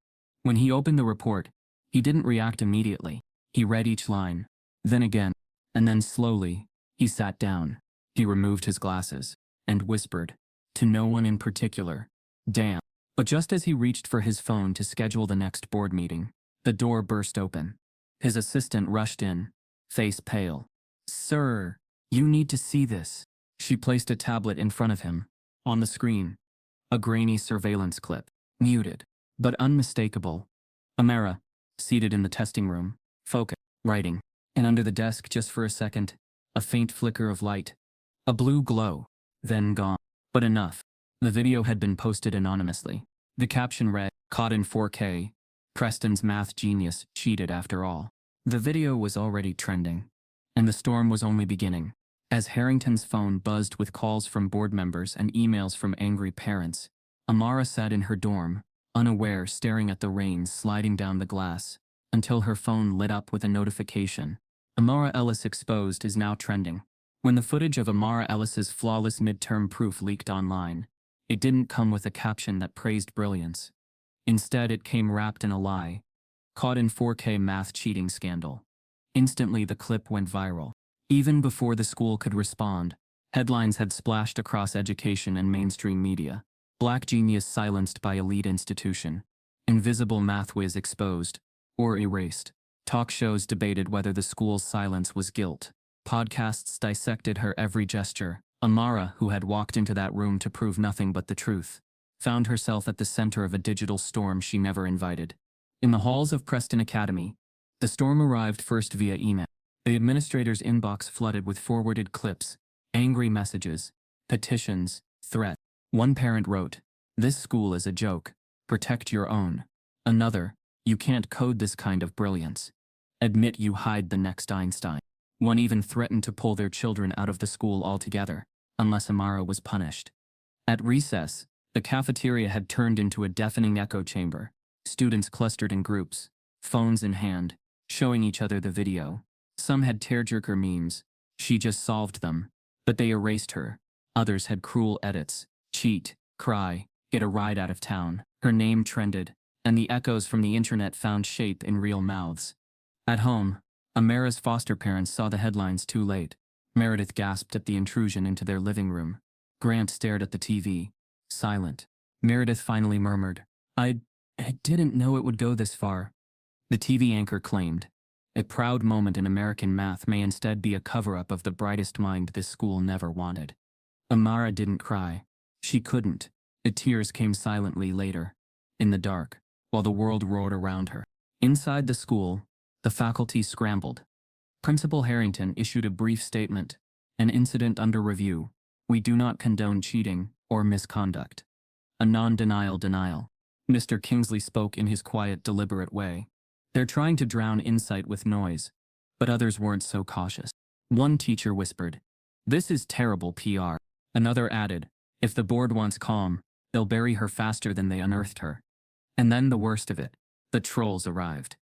When he opened the report, he didn't react immediately. He read each line, then again, and then slowly, he sat down. He removed his glasses and whispered, to no one in particular, "Damn." But just as he reached for his phone to schedule the next board meeting, the door burst open. His assistant rushed in, face pale. "Sir, you need to see this." She placed a tablet in front of him. On the screen, A grainy surveillance clip. Muted. But unmistakable. Amara, seated in the testing room, focused, writing. And under the desk just for a second, a faint flicker of light. A blue glow. Then gone. But enough. The video had been posted anonymously. The caption read, "Caught in 4K. Preston's math genius cheated after all." The video was already trending. And the storm was only beginning. As Harrington's phone buzzed with calls from board members and emails from angry parents, Amara sat in her dorm, unaware, staring at the rain sliding down the glass, until her phone lit up with a notification. Amara Ellis exposed is now trending. When the footage of Amara Ellis's flawless midterm proof leaked online, it didn't come with a caption that praised brilliance. Instead, it came wrapped in a lie. Caught in 4K math cheating scandal. Instantly, the clip went viral. Even before the school could respond, headlines had splashed across education and mainstream media. Black genius silenced by elite institution. Invisible math whiz exposed, or erased. Talk shows debated whether the school's silence was guilt. Podcasts dissected her every gesture. Amara, who had walked into that room to prove nothing but the truth, found herself at the center of a digital storm she never invited. In the halls of Preston Academy, the storm arrived first via email. The administrator's inbox flooded with forwarded clips, angry messages, petitions, threats. One parent wrote, "This school is a joke. Protect your own." Another, "You can't code this kind of brilliance. Admit you hide the next Einstein." One even threatened to pull their children out of the school altogether, unless Amara was punished. At recess, the cafeteria had turned into a deafening echo chamber. Students clustered in groups, phones in hand, showing each other the video. Some had tearjerker memes. She just solved them. But they erased her. Others had cruel edits. Cheat, cry, get a ride out of town. Her name trended, and the echoes from the internet found shape in real mouths. At home, Amara's foster parents saw the headlines too late. Meredith gasped at the intrusion into their living room. Grant stared at the TV, silent. Meredith finally murmured, I didn't know it would go this far." The TV anchor claimed, "A proud moment in American math may instead be a cover-up of the brightest mind this school never wanted." Amara didn't cry. She couldn't. The tears came silently later, in the dark, while the world roared around her. Inside the school, the faculty scrambled. Principal Harrington issued a brief statement, "An incident under review. We do not condone cheating or misconduct." A non-denial denial. Mr. Kingsley spoke in his quiet, deliberate way. "They're trying to drown insight with noise." But others weren't so cautious. One teacher whispered, "This is terrible PR." Another added, "If the board wants calm, they'll bury her faster than they unearthed her." And then the worst of it. The trolls arrived.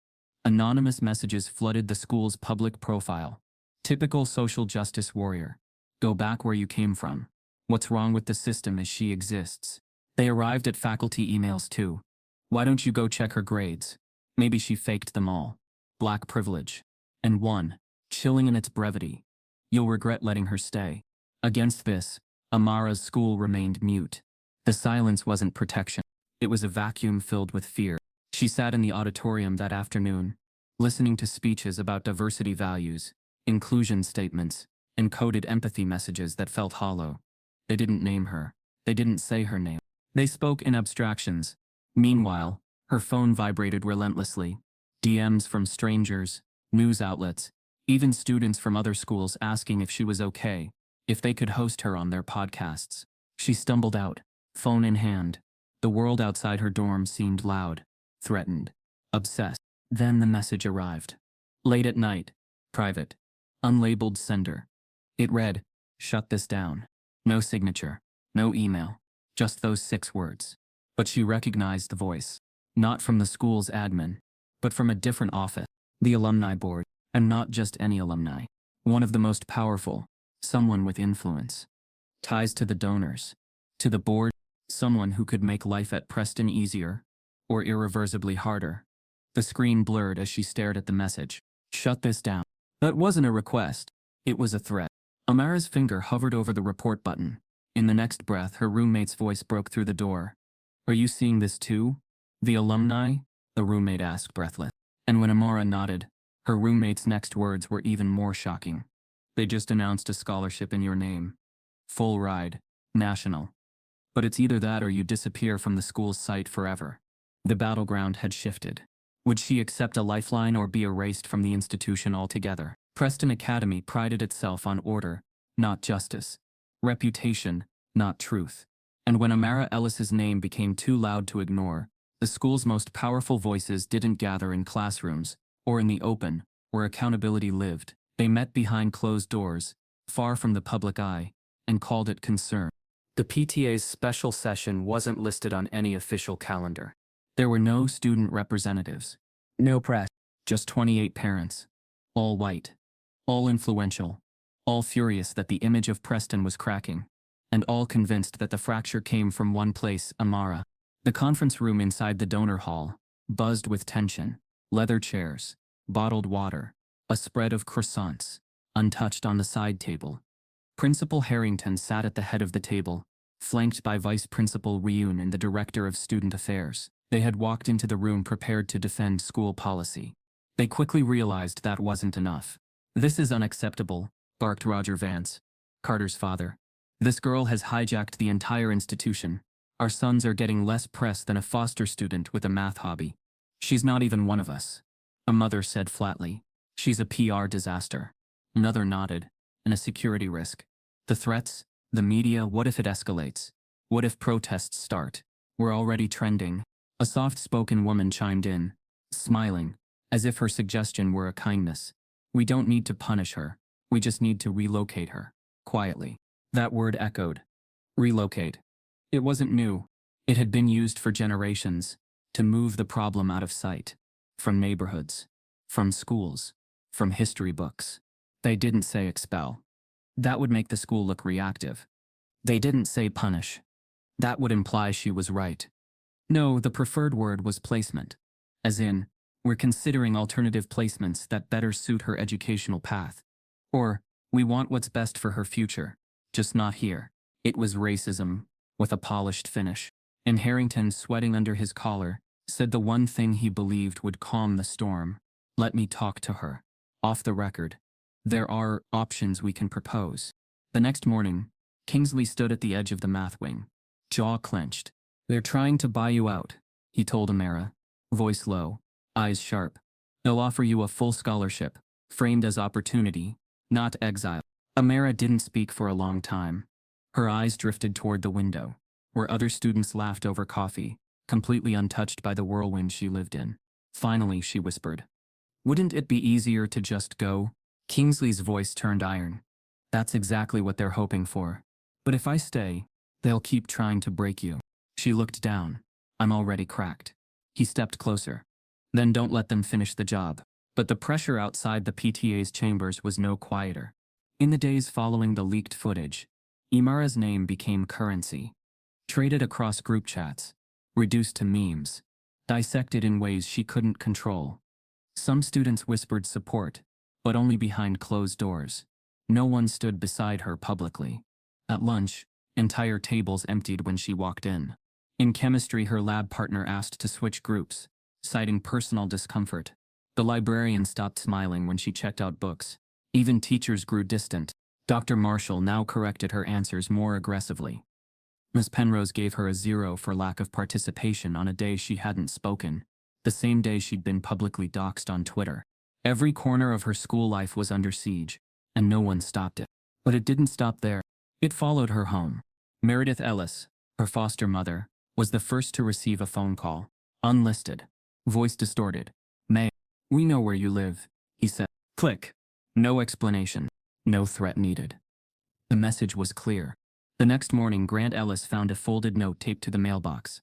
Anonymous messages flooded the school's public profile. Typical social justice warrior. Go back where you came from. What's wrong with the system as she exists? They arrived at faculty emails too. Why don't you go check her grades? Maybe she faked them all. Black privilege. And one, chilling in its brevity. You'll regret letting her stay. Against this, Amara's school remained mute. The silence wasn't protection. It was a vacuum filled with fear. She sat in the auditorium that afternoon, listening to speeches about diversity values, inclusion statements, and coded empathy messages that felt hollow. They didn't name her. They didn't say her name. They spoke in abstractions. Meanwhile, her phone vibrated relentlessly. DMs from strangers, news outlets, even students from other schools asking if she was okay, if they could host her on their podcasts. She stumbled out, phone in hand. The world outside her dorm seemed loud, threatened, obsessed. Then the message arrived. Late at night, private, unlabeled sender. It read, "Shut this down." No signature, no email, just those 6 words. But she recognized the voice, not from the school's admin, but from a different office, the alumni board, and not just any alumni. One of the most powerful, someone with influence. Ties to the donors, to the board, someone who could make life at Preston easier, or irreversibly harder. The screen blurred as she stared at the message. Shut this down. That wasn't a request. It was a threat. Amara's finger hovered over the report button. In the next breath, her roommate's voice broke through the door. Are you seeing this too? The alumni? The roommate asked, breathless. And when Amara nodded, her roommate's next words were even more shocking. They just announced a scholarship in your name. Full ride. National. But it's either that or you disappear from the school's sight forever. The battleground had shifted. Would she accept a lifeline or be erased from the institution altogether? Preston Academy prided itself on order, not justice. Reputation, not truth. And when Amara Ellis's name became too loud to ignore, the school's most powerful voices didn't gather in classrooms, or in the open, where accountability lived. They met behind closed doors, far from the public eye, and called it concern. The PTA's special session wasn't listed on any official calendar. There were no student representatives. No press. Just 28 parents. All white. All influential. All furious that the image of Preston was cracking. And all convinced that the fracture came from one place, Amara. The conference room inside the donor hall buzzed with tension. Leather chairs, bottled water, a spread of croissants, untouched on the side table. Principal Harrington sat at the head of the table, flanked by Vice Principal Reun and the Director of Student Affairs. They had walked into the room prepared to defend school policy. They quickly realized that wasn't enough. "This is unacceptable," barked Roger Vance, Carter's father. "This girl has hijacked the entire institution. Our sons are getting less press than a foster student with a math hobby. She's not even one of us," a mother said flatly. "She's a PR disaster." Another nodded. "And a security risk. The threats, the media, what if it escalates? What if protests start? We're already trending." A soft-spoken woman chimed in, smiling, as if her suggestion were a kindness. "We don't need to punish her. We just need to relocate her." Quietly. That word echoed. Relocate. It wasn't new. It had been used for generations, to move the problem out of sight. From neighborhoods. From schools. From history books. They didn't say expel. That would make the school look reactive. They didn't say punish. That would imply she was right. No, the preferred word was placement. As in, we're considering alternative placements that better suit her educational path. Or, we want what's best for her future, just not here. It was racism, with a polished finish. And Harrington, sweating under his collar, said the one thing he believed would calm the storm. "Let me talk to her. Off the record. There are options we can propose." The next morning, Kingsley stood at the edge of the math wing, jaw clenched. "They're trying to buy you out," he told Amara, voice low, eyes sharp. "They'll offer you a full scholarship, framed as opportunity, not exile." Amara didn't speak for a long time. Her eyes drifted toward the window, where other students laughed over coffee, completely untouched by the whirlwind she lived in. Finally, she whispered, "Wouldn't it be easier to just go?" Kingsley's voice turned iron. "That's exactly what they're hoping for. But if I stay, they'll keep trying to break you." She looked down. "I'm already cracked." He stepped closer. "Then don't let them finish the job." But the pressure outside the PTA's chambers was no quieter. In the days following the leaked footage, Amara's name became currency. Traded across group chats, reduced to memes, dissected in ways she couldn't control. Some students whispered support, but only behind closed doors. No one stood beside her publicly. At lunch, entire tables emptied when she walked in. In chemistry, her lab partner asked to switch groups, citing personal discomfort. The librarian stopped smiling when she checked out books. Even teachers grew distant. Dr. Marshall now corrected her answers more aggressively. Miss Penrose gave her a 0 for lack of participation on a day she hadn't spoken, the same day she'd been publicly doxxed on Twitter. Every corner of her school life was under siege, and no one stopped it. But it didn't stop there. It followed her home. Meredith Ellis, her foster mother, was the first to receive a phone call. Unlisted. Voice distorted. "May, we know where you live," he said. Click. No explanation. No threat needed. The message was clear. The next morning, Grant Ellis found a folded note taped to the mailbox.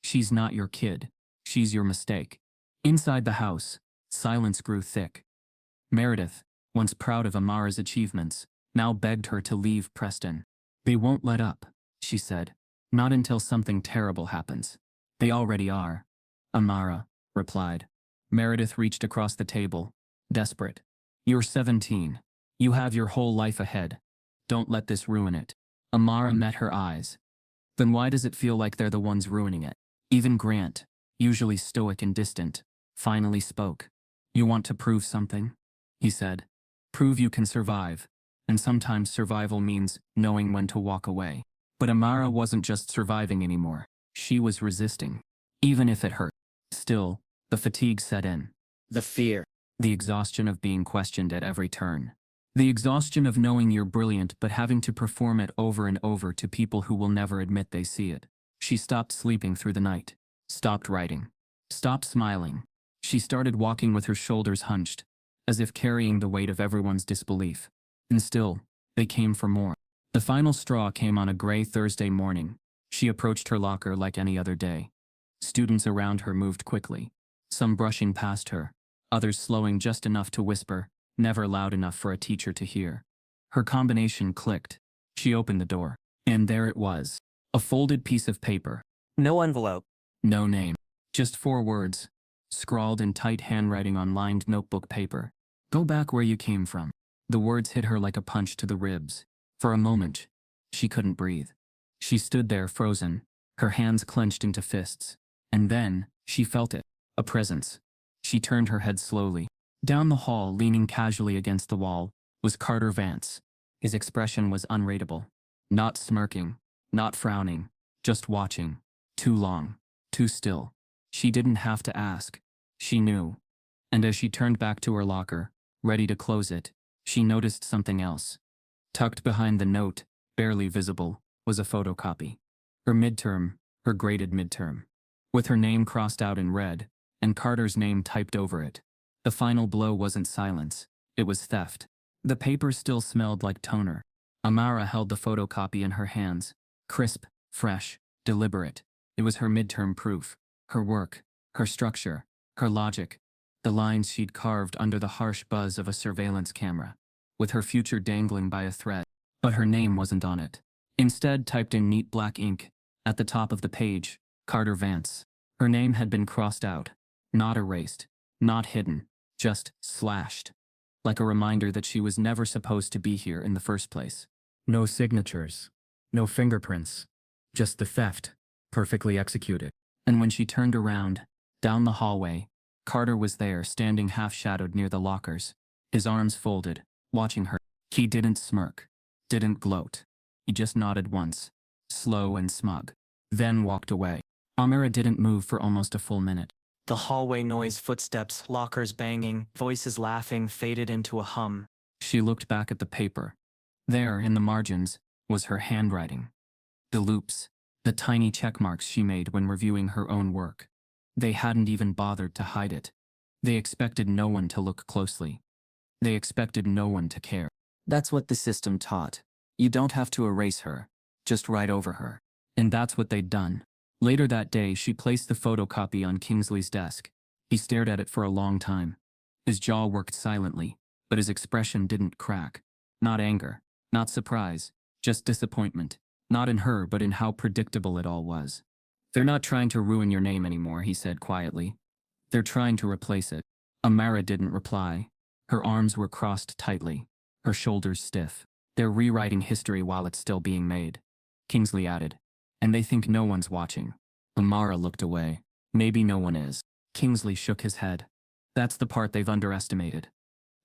"She's not your kid. She's your mistake." Inside the house, silence grew thick. Meredith, once proud of Amara's achievements, now begged her to leave Preston. "They won't let up," she said. "Not until something terrible happens." "They already are," Amara replied. Meredith reached across the table, desperate. "You're 17. You have your whole life ahead. Don't let this ruin it." Amara met her eyes. "Then why does it feel like they're the ones ruining it?" Even Grant, usually stoic and distant, finally spoke. "You want to prove something?" he said. "Prove you can survive. And sometimes survival means knowing when to walk away." But Amara wasn't just surviving anymore. She was resisting. Even if it hurt. Still, the fatigue set in. The fear. The exhaustion of being questioned at every turn. The exhaustion of knowing you're brilliant but having to perform it over and over to people who will never admit they see it. She stopped sleeping through the night. Stopped writing. Stopped smiling. She started walking with her shoulders hunched, as if carrying the weight of everyone's disbelief. And still, they came for more. The final straw came on a gray Thursday morning. She approached her locker like any other day. Students around her moved quickly, some brushing past her, others slowing just enough to whisper, never loud enough for a teacher to hear. Her combination clicked. She opened the door, and there it was, a folded piece of paper. No envelope. No name. Just 4 words, scrawled in tight handwriting on lined notebook paper. Go back where you came from. The words hit her like a punch to the ribs. For a moment, she couldn't breathe. She stood there frozen, her hands clenched into fists. And then, she felt it. A presence. She turned her head slowly. Down the hall, leaning casually against the wall, was Carter Vance. His expression was unreadable. Not smirking, not frowning, just watching. Too long, too still. She didn't have to ask. She knew. And as she turned back to her locker, ready to close it, she noticed something else. Tucked behind the note, barely visible, was a photocopy. Her midterm, her graded midterm. With her name crossed out in red, and Carter's name typed over it. The final blow wasn't silence, it was theft. The paper still smelled like toner. Amara held the photocopy in her hands, crisp, fresh, deliberate. It was her midterm proof, her work, her structure, her logic, the lines she'd carved under the harsh buzz of a surveillance camera, with her future dangling by a thread. But her name wasn't on it. Instead, typed in neat black ink, at the top of the page, Carter Vance. Her name had been crossed out, not erased, not hidden, just slashed. Like a reminder that she was never supposed to be here in the first place. No signatures, no fingerprints, just the theft, perfectly executed. And when she turned around, down the hallway, Carter was there, standing half-shadowed near the lockers, his arms folded, watching her. He didn't smirk, didn't gloat. He just nodded once, slow and smug, then walked away. Amara didn't move for almost a full minute. The hallway noise, footsteps, lockers banging, voices laughing faded into a hum. She looked back at the paper. There, in the margins, was her handwriting. The loops, the tiny check marks she made when reviewing her own work. They hadn't even bothered to hide it. They expected no one to look closely. They expected no one to care. That's what the system taught. You don't have to erase her, just write over her. And that's what they'd done. Later that day, she placed the photocopy on Kingsley's desk. He stared at it for a long time. His jaw worked silently, but his expression didn't crack. Not anger, not surprise, just disappointment. Not in her, but in how predictable it all was. They're not trying to ruin your name anymore, he said quietly. They're trying to replace it. Amara didn't reply. Her arms were crossed tightly, her shoulders stiff. They're rewriting history while it's still being made, Kingsley added. And they think no one's watching. Amara looked away. Maybe no one is. Kingsley shook his head. That's the part they've underestimated.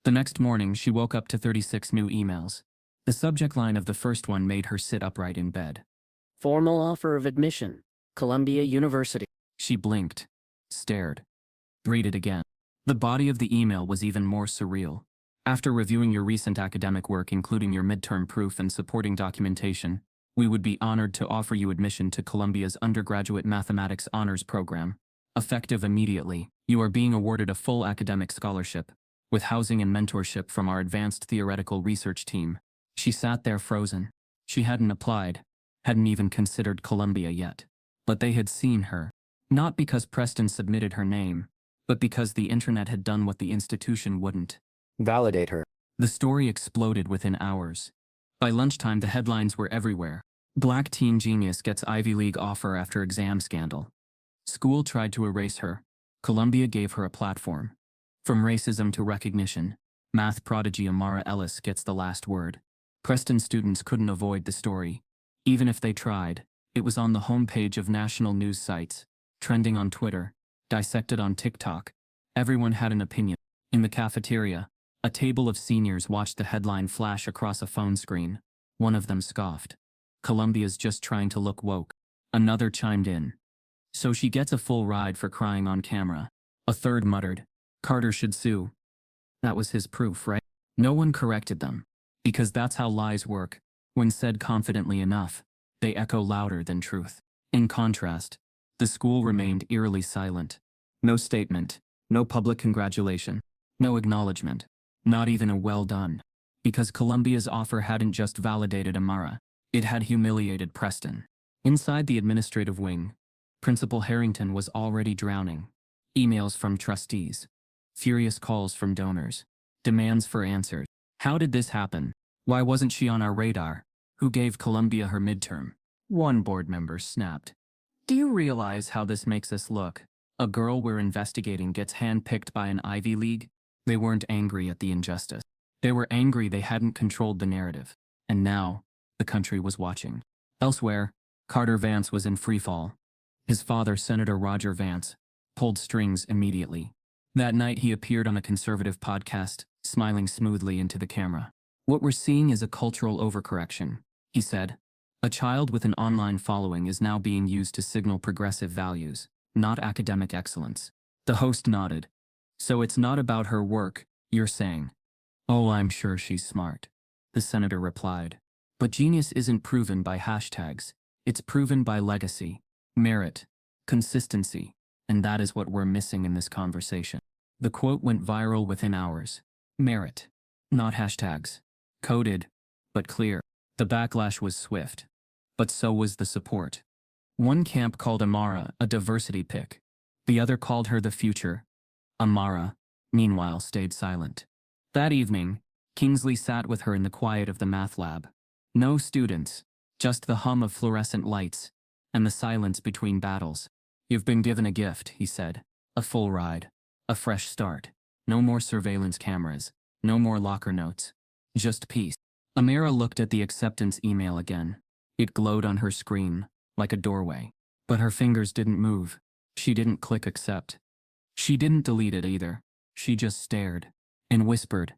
The next morning, she woke up to 36 new emails. The subject line of the first one made her sit upright in bed. Formal offer of admission. Columbia University. She blinked, stared. Read it again. The body of the email was even more surreal. After reviewing your recent academic work, including your midterm proof and supporting documentation, we would be honored to offer you admission to Columbia's undergraduate mathematics honors program. Effective immediately, you are being awarded a full academic scholarship, with housing and mentorship from our advanced theoretical research team. She sat there frozen. She hadn't applied, hadn't even considered Columbia yet. But they had seen her. Not because Preston submitted her name, but because the internet had done what the institution wouldn't. Validate her. The story exploded within hours. By lunchtime, the headlines were everywhere. Black teen genius gets Ivy League offer after exam scandal. School tried to erase her. Columbia gave her a platform. From racism to recognition, math prodigy Amara Ellis gets the last word. Preston students couldn't avoid the story. Even if they tried, it was on the homepage of national news sites, trending on Twitter, dissected on TikTok. Everyone had an opinion. In the cafeteria, a table of seniors watched the headline flash across a phone screen. One of them scoffed. Colombia's just trying to look woke. Another chimed in. So she gets a full ride for crying on camera. A third muttered, Carter should sue. That was his proof, right? No one corrected them. Because that's how lies work. When said confidently enough, they echo louder than truth. In contrast, the school remained eerily silent. No statement, no public congratulation, no acknowledgement, not even a well done. Because Colombia's offer hadn't just validated Amara, it had humiliated Preston. Inside the administrative wing, Principal Harrington was already drowning. Emails from trustees, furious calls from donors, demands for answers. How did this happen? Why wasn't she on our radar? Who gave Colombia her midterm? One board member snapped. Do you realize how this makes us look? A girl we're investigating gets handpicked by an Ivy League? They weren't angry at the injustice. They were angry they hadn't controlled the narrative. And now, the country was watching. Elsewhere, Carter Vance was in freefall. His father, Senator Roger Vance, pulled strings immediately. That night he appeared on a conservative podcast, smiling smoothly into the camera. What we're seeing is a cultural overcorrection, he said. A child with an online following is now being used to signal progressive values, not academic excellence. The host nodded. So it's not about her work, you're saying? Oh, I'm sure she's smart, the senator replied. But genius isn't proven by hashtags. It's proven by legacy, merit, consistency, and that is what we're missing in this conversation. The quote went viral within hours. Merit, not hashtags. Coded, but clear. The backlash was swift. But so was the support. One camp called Amara a diversity pick. The other called her the future. Amara, meanwhile, stayed silent. That evening, Kingsley sat with her in the quiet of the math lab. No students, just the hum of fluorescent lights, and the silence between battles. You've been given a gift, he said. A full ride. A fresh start. No more surveillance cameras. No more locker notes. Just peace. Amara looked at the acceptance email again. It glowed on her screen, like a doorway. But her fingers didn't move. She didn't click accept. She didn't delete it either. She just stared. And whispered,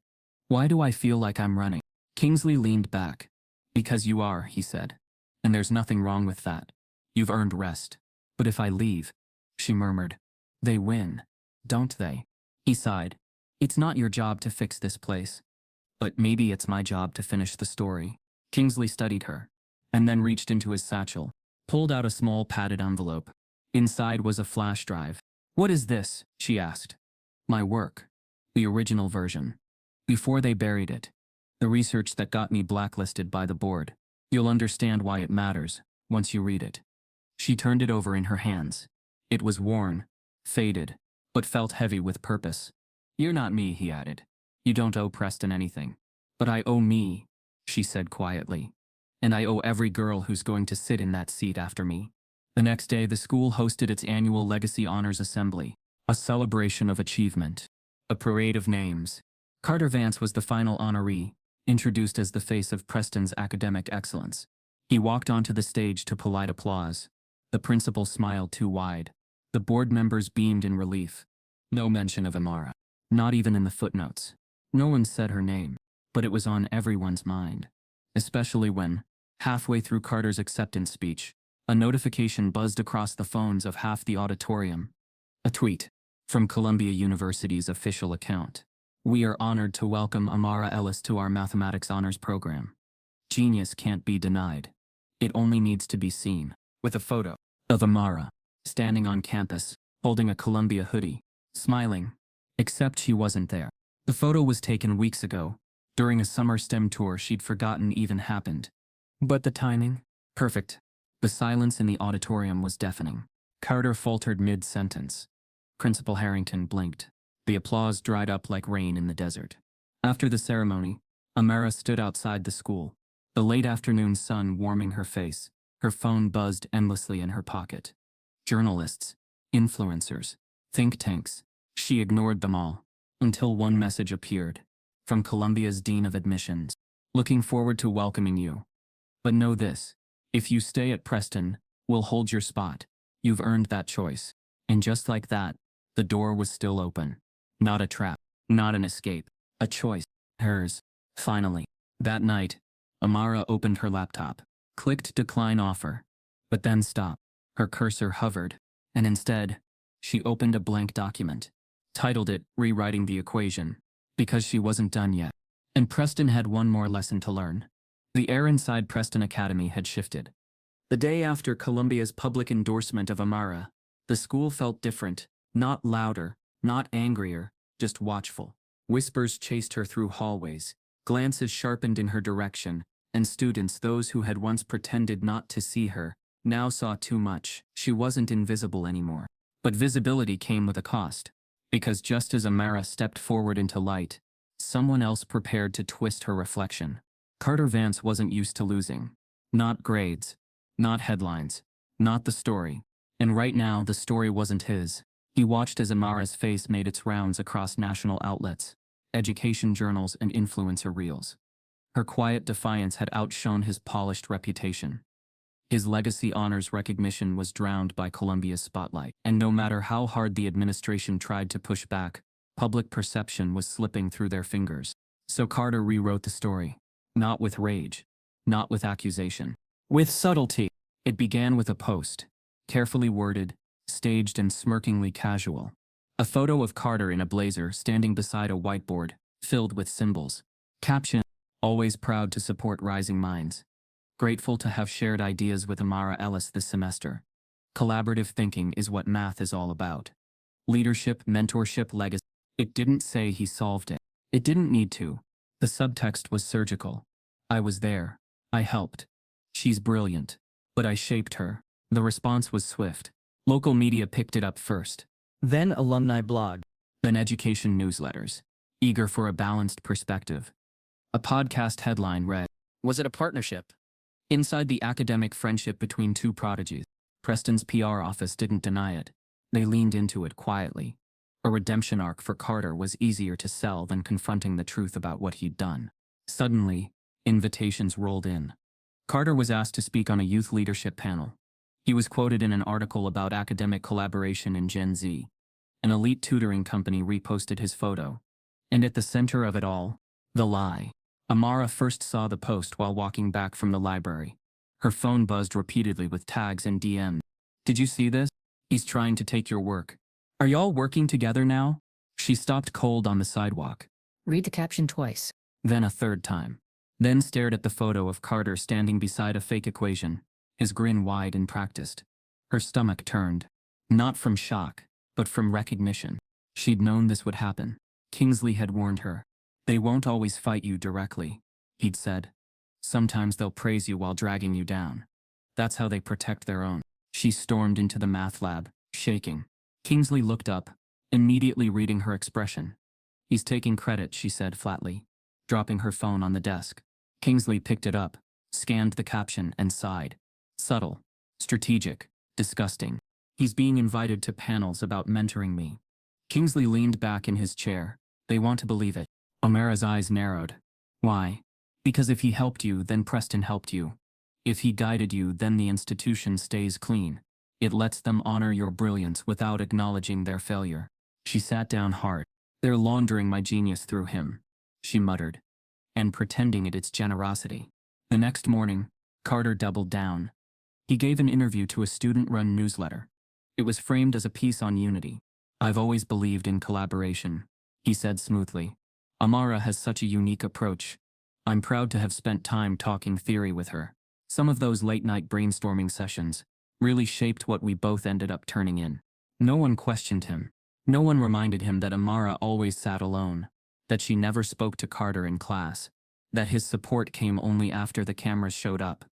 Why do I feel like I'm running? Kingsley leaned back. Because you are, he said. And there's nothing wrong with that. You've earned rest. But if I leave, she murmured, they win, don't they? He sighed. It's not your job to fix this place. But maybe it's my job to finish the story. Kingsley studied her, and then reached into his satchel, pulled out a small padded envelope. Inside was a flash drive. What is this? She asked. My work. The original version. Before they buried it. The research that got me blacklisted by the board. You'll understand why it matters, once you read it. She turned it over in her hands. It was worn, faded, but felt heavy with purpose. You're not me, he added. You don't owe Preston anything. But I owe me, she said quietly. And I owe every girl who's going to sit in that seat after me. The next day, the school hosted its annual Legacy Honors Assembly, a celebration of achievement, a parade of names. Carter Vance was the final honoree, introduced as the face of Preston's academic excellence. He walked onto the stage to polite applause. The principal smiled too wide. The board members beamed in relief. No mention of Amara. Not even in the footnotes. No one said her name, but it was on everyone's mind. Especially when, halfway through Carter's acceptance speech, a notification buzzed across the phones of half the auditorium. A tweet from Columbia University's official account. We are honored to welcome Amara Ellis to our mathematics honors program. Genius can't be denied. It only needs to be seen. With a photo of Amara, standing on campus, holding a Columbia hoodie, smiling. Except she wasn't there. The photo was taken weeks ago, during a summer STEM tour she'd forgotten even happened. But the timing? Perfect. The silence in the auditorium was deafening. Carter faltered mid-sentence. Principal Harrington blinked. The applause dried up like rain in the desert. After the ceremony, Amara stood outside the school, the late afternoon sun warming her face. Her phone buzzed endlessly in her pocket. Journalists, influencers, think tanks. She ignored them all, until one message appeared, from Columbia's Dean of Admissions. Looking forward to welcoming you. But know this, if you stay at Preston, we'll hold your spot. You've earned that choice. And just like that, the door was still open. Not a trap, not an escape, a choice. Hers. Finally. That night, Amara opened her laptop. Clicked decline offer. But then stopped. Her cursor hovered, and instead, she opened a blank document. Titled it, Rewriting the Equation. Because she wasn't done yet. And Preston had one more lesson to learn. The air inside Preston Academy had shifted. The day after Colombia's public endorsement of Amara, the school felt different, not louder, not angrier, just watchful. Whispers chased her through hallways, glances sharpened in her direction, and students, those who had once pretended not to see her, now saw too much. She wasn't invisible anymore. But visibility came with a cost. Because just as Amara stepped forward into light, someone else prepared to twist her reflection. Carter Vance wasn't used to losing. Not grades. Not headlines. Not the story. And right now, the story wasn't his. He watched as Amara's face made its rounds across national outlets, education journals, and influencer reels. Her quiet defiance had outshone his polished reputation. His legacy honors recognition was drowned by Colombia's spotlight, and no matter how hard the administration tried to push back, public perception was slipping through their fingers. So Carter rewrote the story. Not with rage. Not with accusation. With subtlety. It began with a post. Carefully worded, staged, and smirkingly casual. A photo of Carter in a blazer standing beside a whiteboard, filled with symbols. Caption: always proud to support rising minds. Grateful to have shared ideas with Amara Ellis this semester. Collaborative thinking is what math is all about. Leadership, mentorship, legacy. It didn't say he solved it. It didn't need to. The subtext was surgical. I was there. I helped. She's brilliant. But I shaped her. The response was swift. Local media picked it up first. Then alumni blog. Then education newsletters. Eager for a balanced perspective. A podcast headline read, Was it a partnership? Inside the academic friendship between two prodigies. Preston's PR office didn't deny it. They leaned into it quietly. A redemption arc for Carter was easier to sell than confronting the truth about what he'd done. Suddenly, invitations rolled in. Carter was asked to speak on a youth leadership panel. He was quoted in an article about academic collaboration in Gen Z. An elite tutoring company reposted his photo. And at the center of it all, the lie. Amara first saw the post while walking back from the library. Her phone buzzed repeatedly with tags and DMs. Did you see this? He's trying to take your work. Are y'all working together now? She stopped cold on the sidewalk. Read the caption twice. Then a third time. Then stared at the photo of Carter standing beside a fake equation, his grin wide and practiced. Her stomach turned. Not from shock, but from recognition. She'd known this would happen. Kingsley had warned her. They won't always fight you directly, he'd said. Sometimes they'll praise you while dragging you down. That's how they protect their own. She stormed into the math lab, shaking. Kingsley looked up, immediately reading her expression. He's taking credit, she said flatly, dropping her phone on the desk. Kingsley picked it up, scanned the caption, and sighed. Subtle, strategic, disgusting. He's being invited to panels about mentoring me. Kingsley leaned back in his chair. They want to believe it. Amara's eyes narrowed. Why? Because if he helped you, then Preston helped you. If he guided you, then the institution stays clean. It lets them honor your brilliance without acknowledging their failure. She sat down hard. They're laundering my genius through him, she muttered, and pretending it's generosity. The next morning, Carter doubled down. He gave an interview to a student-run newsletter. It was framed as a piece on unity. I've always believed in collaboration, he said smoothly. Amara has such a unique approach. I'm proud to have spent time talking theory with her. Some of those late-night brainstorming sessions really shaped what we both ended up turning in. No one questioned him. No one reminded him that Amara always sat alone, that she never spoke to Carter in class, that his support came only after the cameras showed up.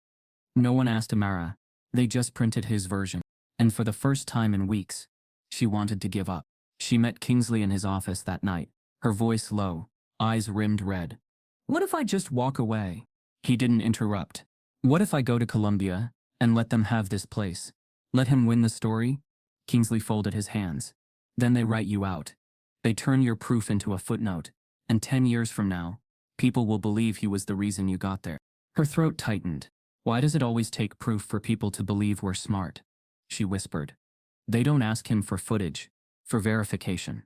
No one asked Amara. They just printed his version. And for the first time in weeks, she wanted to give up. She met Kingsley in his office that night, her voice low, eyes rimmed red. What if I just walk away? He didn't interrupt. What if I go to Colombia and let them have this place? Let him win the story? Kingsley folded his hands. Then they write you out. They turn your proof into a footnote. And 10 years from now, people will believe he was the reason you got there. Her throat tightened. Why does it always take proof for people to believe we're smart? She whispered. They don't ask him for footage, for verification.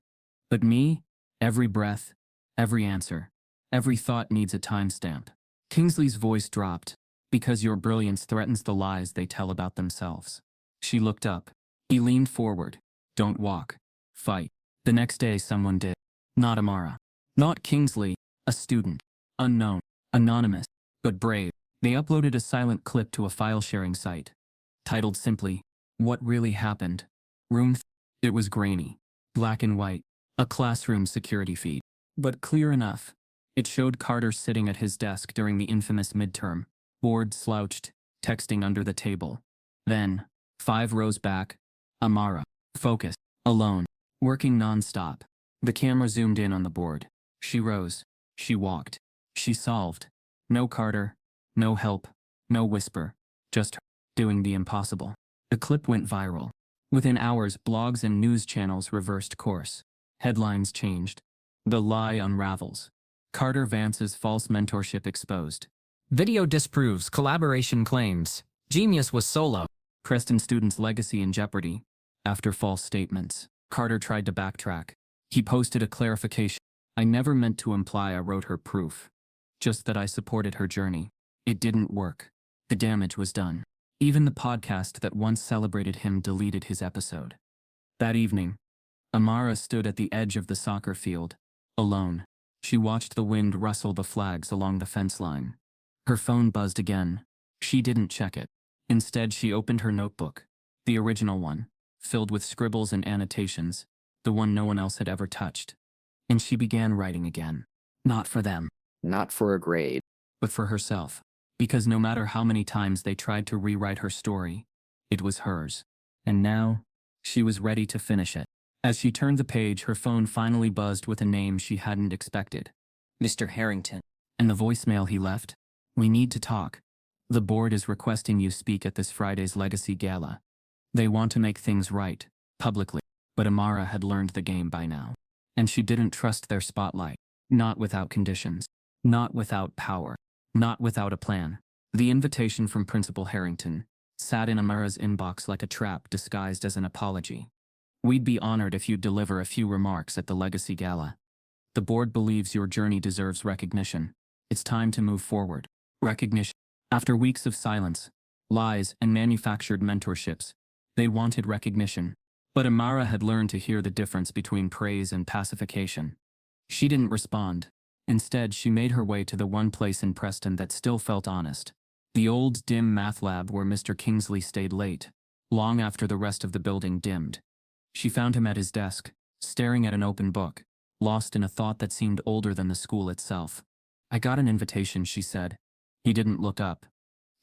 But me, every breath, every answer, every thought needs a timestamp. Kingsley's voice dropped. Because your brilliance threatens the lies they tell about themselves. She looked up. He leaned forward. Don't walk. Fight. The next day someone did. Not Amara. Not Kingsley. A student. Unknown. Anonymous. But brave. They uploaded a silent clip to a file-sharing site. Titled simply, What Really Happened? It was grainy. Black and white. A classroom security feed. But clear enough. It showed Carter sitting at his desk during the infamous midterm. Bored slouched, texting under the table. Then, 5 rows back, Amara. Focused. Alone. Working non-stop. The camera zoomed in on the board. She rose. She walked. She solved. No Carter. No help. No whisper. Just her doing the impossible. The clip went viral. Within hours, blogs and news channels reversed course. Headlines changed. The lie unravels. Carter Vance's false mentorship exposed. Video disproves collaboration claims. Genius was solo. Preston student's legacy in jeopardy. After false statements, Carter tried to backtrack. He posted a clarification. I never meant to imply I wrote her proof. Just that I supported her journey. It didn't work. The damage was done. Even the podcast that once celebrated him deleted his episode. That evening, Amara stood at the edge of the soccer field, alone. She watched the wind rustle the flags along the fence line. Her phone buzzed again. She didn't check it. Instead, she opened her notebook, the original one, filled with scribbles and annotations, the one no one else had ever touched. And she began writing again. Not for them, Not for a grade. but for herself. Because no matter how many times they tried to rewrite her story, it was hers. And now, she was ready to finish it. As she turned the page, her phone finally buzzed with a name she hadn't expected. Mr. Harrington. And the voicemail he left? We need to talk. The board is requesting you speak at this Friday's Legacy Gala. They want to make things right, publicly. But Amara had learned the game by now. And she didn't trust their spotlight. Not without conditions. Not without power. Not without a plan. The invitation from Principal Harrington sat in Amara's inbox like a trap disguised as an apology. We'd be honored if you'd deliver a few remarks at the Legacy Gala. The board believes your journey deserves recognition. It's time to move forward. Recognition. After weeks of silence, lies, and manufactured mentorships, they wanted recognition. But Amara had learned to hear the difference between praise and pacification. She didn't respond. Instead, she made her way to the one place in Preston that still felt honest. The old, dim math lab where Mr. Kingsley stayed late, long after the rest of the building dimmed. She found him at his desk, staring at an open book, lost in a thought that seemed older than the school itself. I got an invitation, she said. He didn't look up.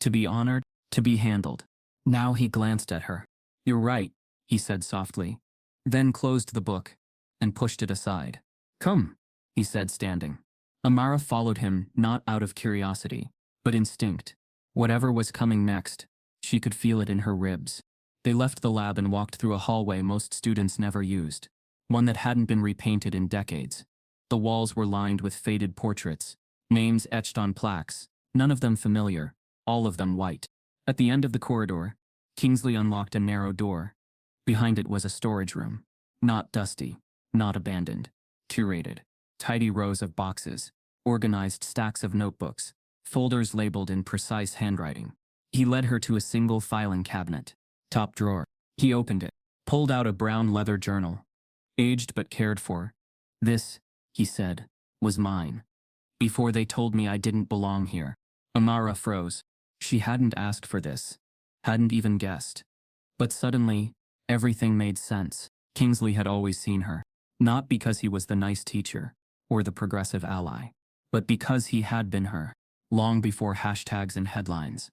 To be honored, to be handled. Now he glanced at her. You're right, he said softly. Then closed the book and pushed it aside. Come, he said, standing. Amara followed him, not out of curiosity, but instinct. Whatever was coming next, she could feel it in her ribs. They left the lab and walked through a hallway most students never used, one that hadn't been repainted in decades. The walls were lined with faded portraits, names etched on plaques, none of them familiar, all of them white. At the end of the corridor, Kingsley unlocked a narrow door. Behind it was a storage room. Not dusty, not abandoned. Curated. Tidy rows of boxes, organized stacks of notebooks, folders labeled in precise handwriting. He led her to a single filing cabinet. Top drawer. He opened it, pulled out a brown leather journal. Aged but cared for. This, he said, was mine. Before they told me I didn't belong here. Amara froze. She hadn't asked for this. Hadn't even guessed. But suddenly, everything made sense. Kingsley had always seen her. Not because he was the nice teacher, or the progressive ally, but because he had been her, long before hashtags and headlines.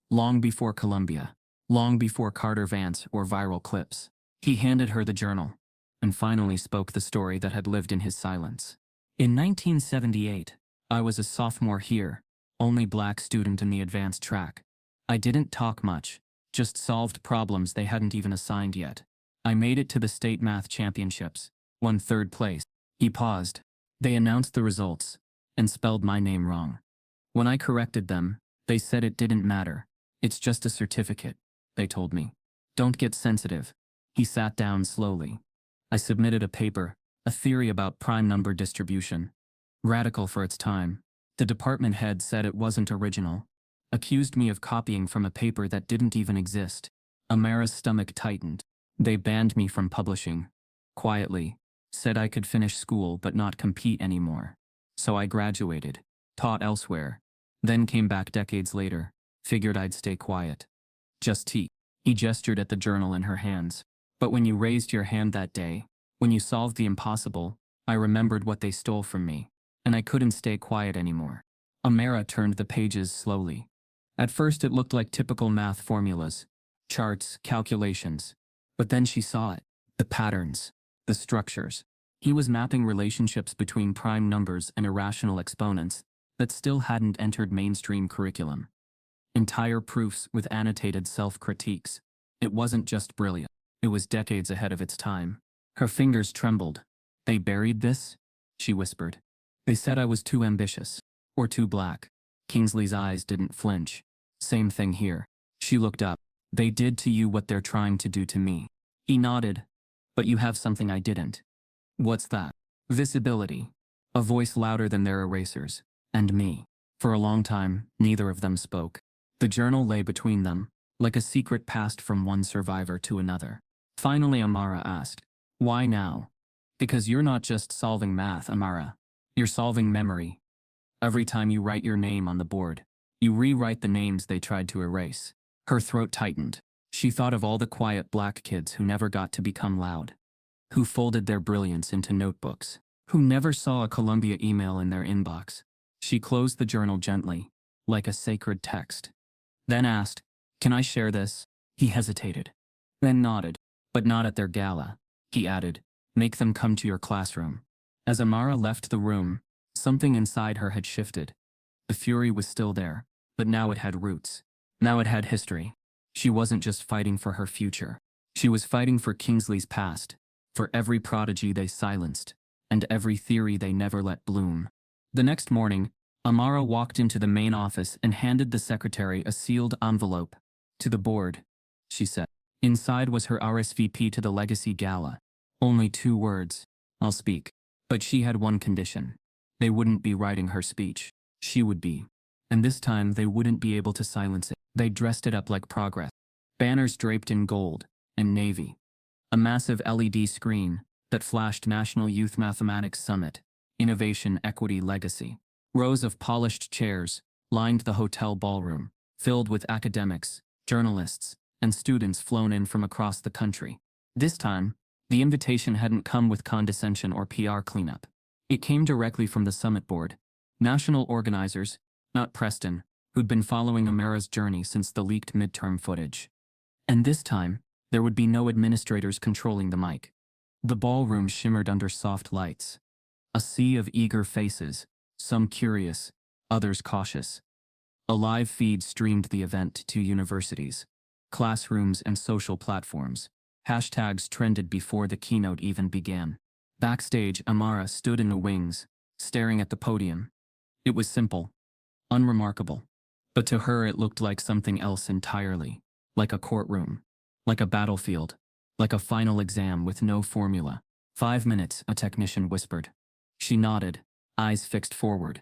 Long before Colombia. Long before Carter Vance or viral clips. He handed her the journal, and finally spoke the story that had lived in his silence. In 1978, I was a sophomore here, only black student in the advanced track. I didn't talk much, just solved problems they hadn't even assigned yet. I made it to the state math championships, won 3rd place. He paused. They announced the results, and spelled my name wrong. When I corrected them, they said it didn't matter. It's just a certificate, they told me. Don't get sensitive. He sat down slowly. I submitted a paper, a theory about prime number distribution. Radical for its time. The department head said it wasn't original. Accused me of copying from a paper that didn't even exist. Amara's stomach tightened. They banned me from publishing. Quietly. Said I could finish school but not compete anymore. So I graduated. Taught elsewhere. Then came back decades later. Figured I'd stay quiet. Just tea. He gestured at the journal in her hands. But when you raised your hand that day, when you solved the impossible, I remembered what they stole from me. And I couldn't stay quiet anymore. Amara turned the pages slowly. At first it looked like typical math formulas. Charts, calculations. But then she saw it. The patterns. The structures. He was mapping relationships between prime numbers and irrational exponents that still hadn't entered mainstream curriculum. Entire proofs with annotated self-critiques. It wasn't just brilliant. It was decades ahead of its time. Her fingers trembled. They buried this? She whispered. They said I was too ambitious. Or too black. Kingsley's eyes didn't flinch. Same thing here. She looked up. They did to you what they're trying to do to me. He nodded. But you have something I didn't. What's that? Visibility. A voice louder than their erasers. And me. For a long time, neither of them spoke. The journal lay between them, like a secret passed from one survivor to another. Finally Amara asked, why now? Because you're not just solving math, Amara. You're solving memory. Every time you write your name on the board, you rewrite the names they tried to erase. Her throat tightened. She thought of all the quiet black kids who never got to become loud. Who folded their brilliance into notebooks. Who never saw a Colombia email in their inbox. She closed the journal gently, like a sacred text. Then asked, can I share this? He hesitated. Then nodded. But not at their gala. He added, make them come to your classroom. As Amara left the room, something inside her had shifted. The fury was still there, but now it had roots. Now it had history. She wasn't just fighting for her future. She was fighting for Kingsley's past, for every prodigy they silenced, and every theory they never let bloom. The next morning, Amara walked into the main office and handed the secretary a sealed envelope. To the board, she said. Inside was her RSVP to the Legacy Gala. Only 2 words. I'll speak. But she had one condition. They wouldn't be writing her speech. She would be. And this time they wouldn't be able to silence it. They dressed it up like progress. Banners draped in gold and navy. A massive LED screen that flashed National Youth Mathematics Summit, Innovation, Equity, Legacy. Rows of polished chairs lined the hotel ballroom, filled with academics, journalists, and students flown in from across the country. This time, the invitation hadn't come with condescension or PR cleanup. It came directly from the summit board. National organizers, not Preston, who'd been following Amara's journey since the leaked midterm footage. And this time, there would be no administrators controlling the mic. The ballroom shimmered under soft lights. A sea of eager faces, some curious, others cautious. A live feed streamed the event to 2 universities, classrooms and social platforms. Hashtags trended before the keynote even began. Backstage, Amara stood in the wings, staring at the podium. It was simple, unremarkable. But to her it looked like something else entirely. Like a courtroom. Like a battlefield. Like a final exam with no formula. 5 minutes, a technician whispered. She nodded, eyes fixed forward.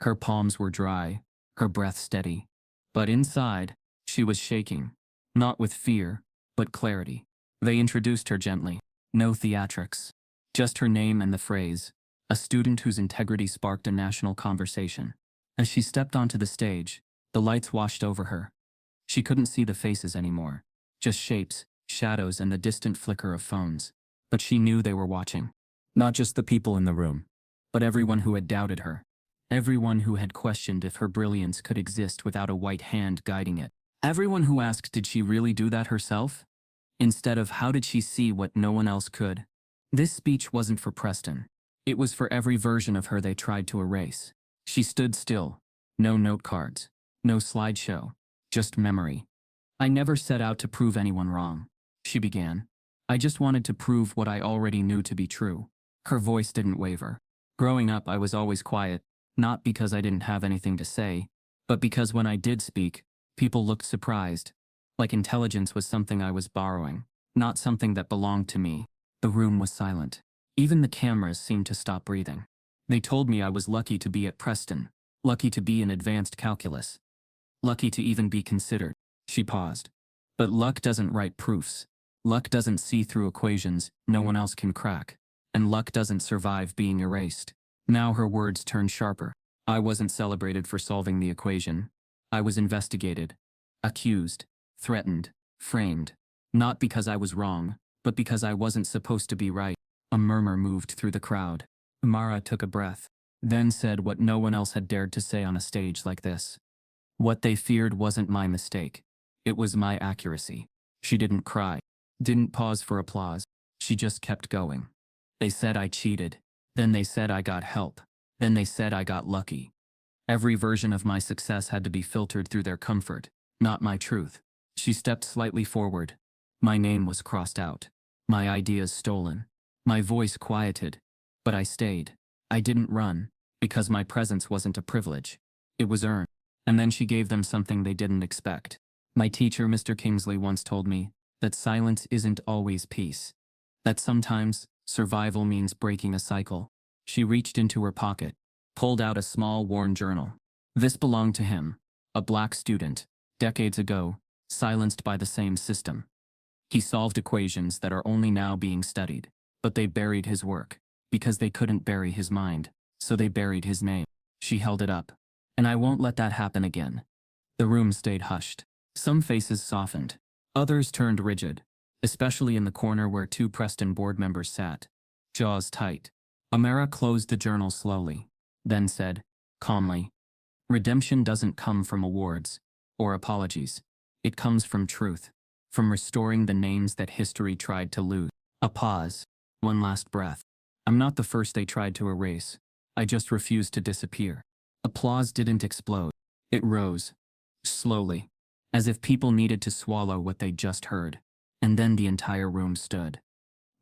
Her palms were dry, her breath steady. But inside, she was shaking. Not with fear, but clarity. They introduced her gently. No theatrics. Just her name and the phrase, a student whose integrity sparked a national conversation. As she stepped onto the stage, the lights washed over her. She couldn't see the faces anymore. Just shapes, shadows, and the distant flicker of phones. But she knew they were watching. Not just the people in the room, but everyone who had doubted her. Everyone who had questioned if her brilliance could exist without a white hand guiding it. Everyone who asked, did she really do that herself? Instead of, how did she see what no one else could? This speech wasn't for Preston. It was for every version of her they tried to erase. She stood still. No note cards. No slideshow. Just memory. I never set out to prove anyone wrong, she began. I just wanted to prove what I already knew to be true. Her voice didn't waver. Growing up, I was always quiet, not because I didn't have anything to say, but because when I did speak, people looked surprised. Like intelligence was something I was borrowing, not something that belonged to me. The room was silent. Even the cameras seemed to stop breathing. They told me I was lucky to be at Preston, lucky to be in advanced calculus. Lucky to even be considered. She paused. But luck doesn't write proofs. Luck doesn't see through equations no one else can crack. And luck doesn't survive being erased. Now her words turned sharper. I wasn't celebrated for solving the equation. I was investigated, accused, threatened, framed. Not because I was wrong, but because I wasn't supposed to be right. A murmur moved through the crowd. Amara took a breath, then said what no one else had dared to say on a stage like this. What they feared wasn't my mistake. It was my accuracy. She didn't cry, didn't pause for applause. She just kept going. They said I cheated. Then they said I got help. Then they said I got lucky. Every version of my success had to be filtered through their comfort, not my truth. She stepped slightly forward. My name was crossed out. My ideas stolen. My voice quieted. But I stayed. I didn't run, because my presence wasn't a privilege. It was earned. And then she gave them something they didn't expect. My teacher, Mr. Kingsley, once told me that silence isn't always peace. That sometimes survival means breaking a cycle. She reached into her pocket, pulled out a small worn journal. This belonged to him, a black student, decades ago, silenced by the same system. He solved equations that are only now being studied, but they buried his work, because they couldn't bury his mind, so they buried his name. She held it up. And I won't let that happen again. The room stayed hushed. Some faces softened. Others turned rigid, especially in the corner where two Preston board members sat, jaws tight. Amara closed the journal slowly, then said, calmly, redemption doesn't come from awards or apologies. It comes from truth, from restoring the names that history tried to lose. A pause, one last breath. I'm not the first they tried to erase. I just refused to disappear. Applause didn't explode. It rose, slowly, as if people needed to swallow what they'd just heard. And then the entire room stood.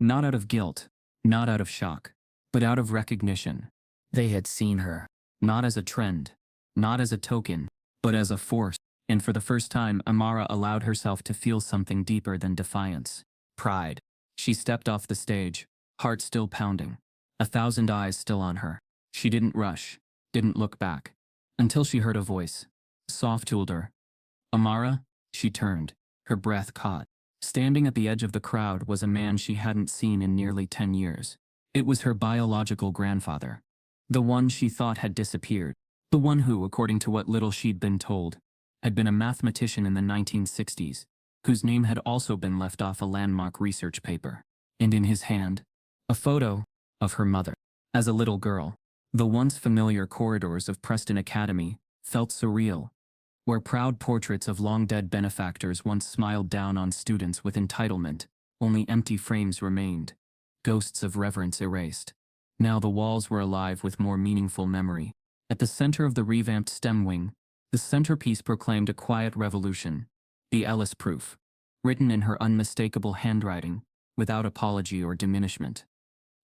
Not out of guilt, not out of shock, but out of recognition. They had seen her, not as a trend, not as a token, but as a force. And for the first time, Amara allowed herself to feel something deeper than defiance. Pride. She stepped off the stage, heart still pounding, 1,000 eyes still on her. She didn't rush, didn't look back, until she heard a voice. Soft told her. Amara? She turned, her breath caught. Standing at the edge of the crowd was a man she hadn't seen in nearly 10 years. It was her biological grandfather. The one she thought had disappeared. The one who, according to what little she'd been told, had been a mathematician in the 1960s, whose name had also been left off a landmark research paper. And in his hand, a photo of her mother. As a little girl, the once familiar corridors of Preston Academy felt surreal, where proud portraits of long-dead benefactors once smiled down on students with entitlement. Only empty frames remained, ghosts of reverence erased. Now the walls were alive with more meaningful memory. At the center of the revamped STEM wing, the centerpiece proclaimed a quiet revolution, the Ellis proof, written in her unmistakable handwriting, without apology or diminishment.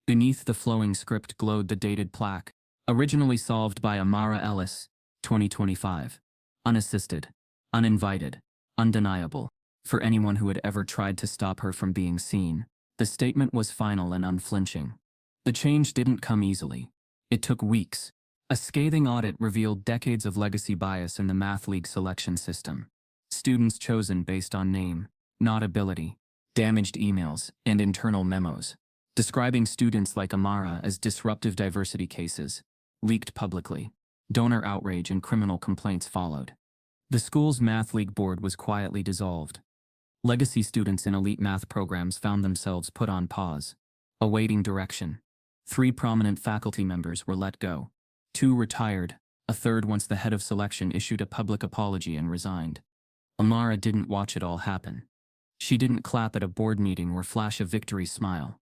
Beneath the flowing script glowed the dated plaque, originally solved by Amara Ellis, 2025. Unassisted, uninvited, undeniable. For anyone who had ever tried to stop her from being seen, the statement was final and unflinching. The change didn't come easily. It took weeks. A scathing audit revealed decades of legacy bias in the Math League selection system. Students chosen based on name, not ability. Damaged emails and internal memos, describing students like Amara as disruptive diversity cases, leaked publicly. Donor outrage and criminal complaints followed. The school's Math League board was quietly dissolved. Legacy students in elite math programs found themselves put on pause, awaiting direction. 3 prominent faculty members were let go. 2 retired, a third once the head of selection issued a public apology and resigned. Amara didn't watch it all happen. She didn't clap at a board meeting or flash a victory smile.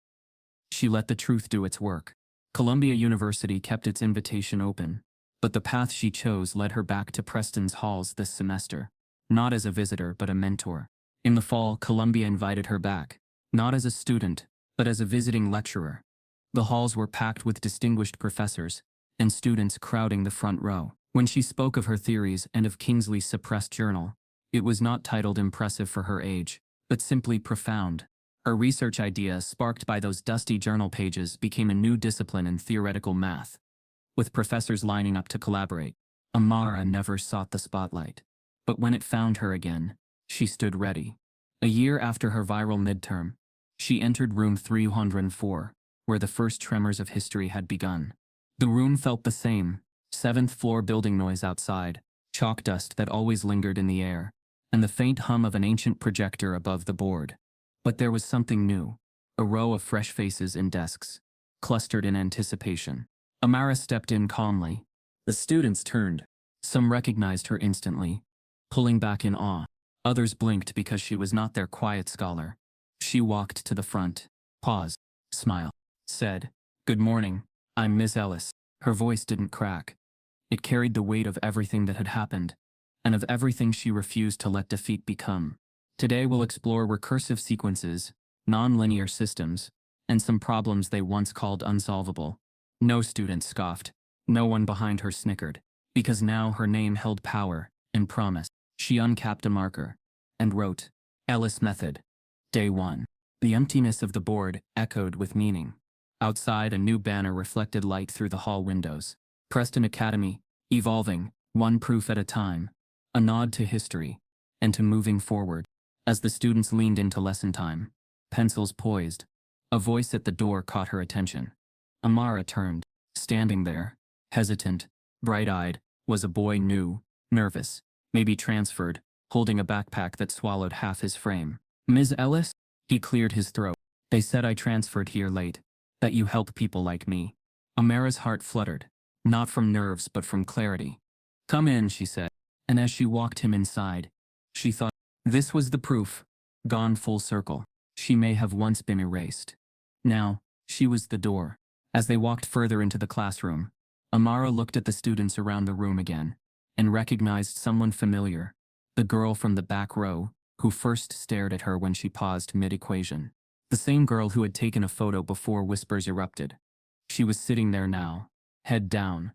She let the truth do its work. Columbia University kept its invitation open, but the path she chose led her back to Preston's halls this semester, not as a visitor but a mentor. In the fall, Columbia invited her back, not as a student, but as a visiting lecturer. The halls were packed with distinguished professors, and students crowding the front row. When she spoke of her theories and of Kingsley's suppressed journal, it was not titled impressive for her age, but simply profound. Her research idea, sparked by those dusty journal pages, became a new discipline in theoretical math. With professors lining up to collaborate, Amara never sought the spotlight. But when it found her again, she stood ready. A year after her viral midterm, she entered room 304, where the first tremors of history had begun. The room felt the same, seventh-floor building noise outside, chalk dust that always lingered in the air, and the faint hum of an ancient projector above the board. But there was something new, a row of fresh faces in desks, clustered in anticipation. Amara stepped in calmly. The students turned. Some recognized her instantly, pulling back in awe. Others blinked because she was not their quiet scholar. She walked to the front, paused, smiled, said, "Good morning, I'm Miss Ellis." Her voice didn't crack. It carried the weight of everything that had happened, and of everything she refused to let defeat become. Today we'll explore recursive sequences, non-linear systems, and some problems they once called unsolvable. No student scoffed. No one behind her snickered, because now her name held power and promise. She uncapped a marker and wrote, "Ellis Method. Day 1. The emptiness of the board echoed with meaning. Outside, a new banner reflected light through the hall windows. Preston Academy, evolving, one proof at a time. A nod to history, and to moving forward. As the students leaned into lesson time, pencils poised, a voice at the door caught her attention. Amara turned. Standing there, hesitant, bright-eyed, was a boy new, nervous, maybe transferred, holding a backpack that swallowed half his frame. "Ms. Ellis?" He cleared his throat. "They said I transferred here late, that you help people like me." Amara's heart fluttered, not from nerves but from clarity. "Come in," she said, and as she walked him inside, she thought, this was the proof, gone full circle. She may have once been erased. Now, she was the door. As they walked further into the classroom, Amara looked at the students around the room again, and recognized someone familiar, the girl from the back row, who first stared at her when she paused mid-equation. The same girl who had taken a photo before whispers erupted. She was sitting there now, head down,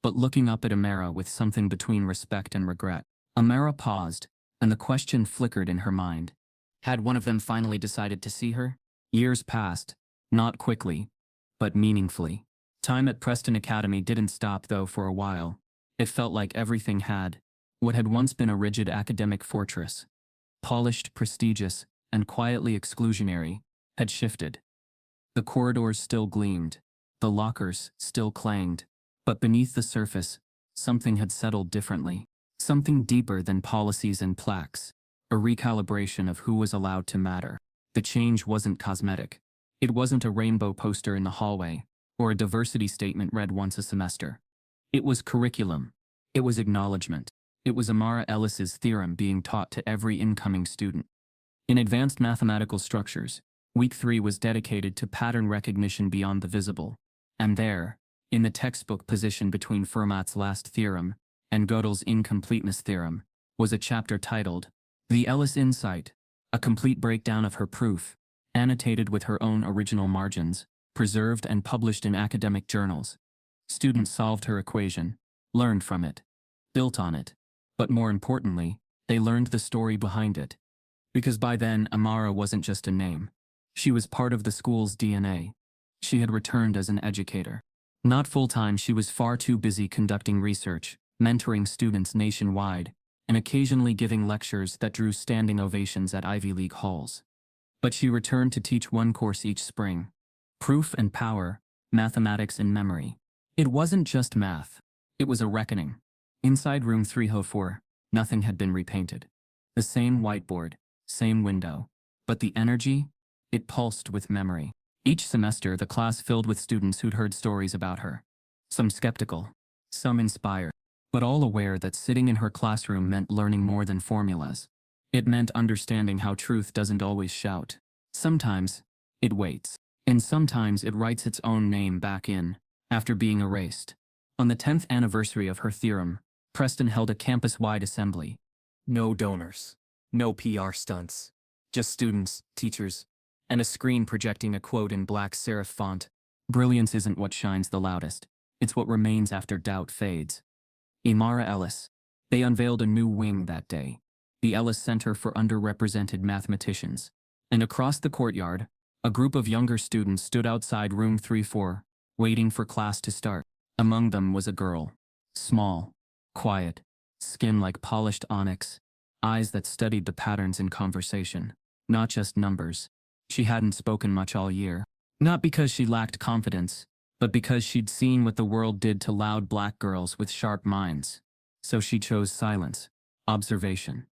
but looking up at Amara with something between respect and regret. Amara paused, and the question flickered in her mind. Had one of them finally decided to see her? Years passed, not quickly, but meaningfully. Time at Preston Academy didn't stop though for a while. It felt like everything had. What had once been a rigid academic fortress, polished, prestigious, and quietly exclusionary, had shifted. The corridors still gleamed, the lockers still clanged, but beneath the surface, something had settled differently. Something deeper than policies and plaques, a recalibration of who was allowed to matter. The change wasn't cosmetic. It wasn't a rainbow poster in the hallway, or a diversity statement read once a semester. It was curriculum. It was acknowledgement. It was Amara Ellis's theorem being taught to every incoming student. In advanced mathematical structures, Week 3 was dedicated to pattern recognition beyond the visible. And there, in the textbook position between Fermat's last theorem and Gödel's incompleteness theorem, was a chapter titled, "The Ellis Insight," a complete breakdown of her proof, annotated with her own original margins, preserved and published in academic journals. Students solved her equation, learned from it, built on it, but more importantly, they learned the story behind it. Because by then, Amara wasn't just a name. She was part of the school's DNA. She had returned as an educator. Not full-time, she was far too busy conducting research, mentoring students nationwide, and occasionally giving lectures that drew standing ovations at Ivy League halls. But she returned to teach one course each spring. Proof and Power, Mathematics and Memory. It wasn't just math. It was a reckoning. Inside room 304, nothing had been repainted. The same whiteboard, same window. But the energy? It pulsed with memory. Each semester, the class filled with students who'd heard stories about her. Some skeptical, some inspired, but all aware that sitting in her classroom meant learning more than formulas. It meant understanding how truth doesn't always shout. Sometimes, it waits. And sometimes it writes its own name back in, after being erased. On the 10th anniversary of her theorem, Preston held a campus-wide assembly. No donors. No PR stunts. Just students, teachers, and a screen projecting a quote in black serif font. Brilliance isn't what shines the loudest. It's what remains after doubt fades. Amara Ellis. They unveiled a new wing that day, the Ellis Center for Underrepresented Mathematicians. And across the courtyard, a group of younger students stood outside room 34, waiting for class to start. Among them was a girl. Small, quiet, skin like polished onyx, eyes that studied the patterns in conversation, not just numbers. She hadn't spoken much all year. Not because she lacked confidence, but because she'd seen what the world did to loud black girls with sharp minds. So she chose silence, observation,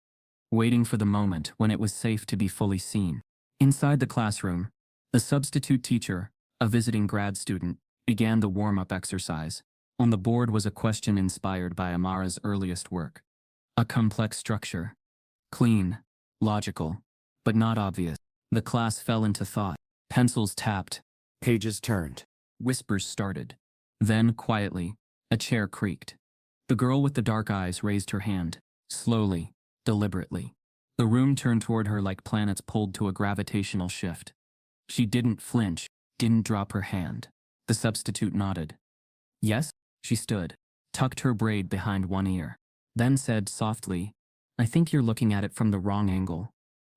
waiting for the moment when it was safe to be fully seen. Inside the classroom, the substitute teacher, a visiting grad student, began the warm-up exercise. On the board was a question inspired by Amara's earliest work. A complex structure. Clean, logical, but not obvious. The class fell into thought. Pencils tapped. Pages turned. Whispers started. Then, quietly, a chair creaked. The girl with the dark eyes raised her hand, slowly, deliberately. The room turned toward her like planets pulled to a gravitational shift. She didn't flinch, didn't drop her hand. The substitute nodded. Yes? She stood, tucked her braid behind one ear, then said softly, I think you're looking at it from the wrong angle.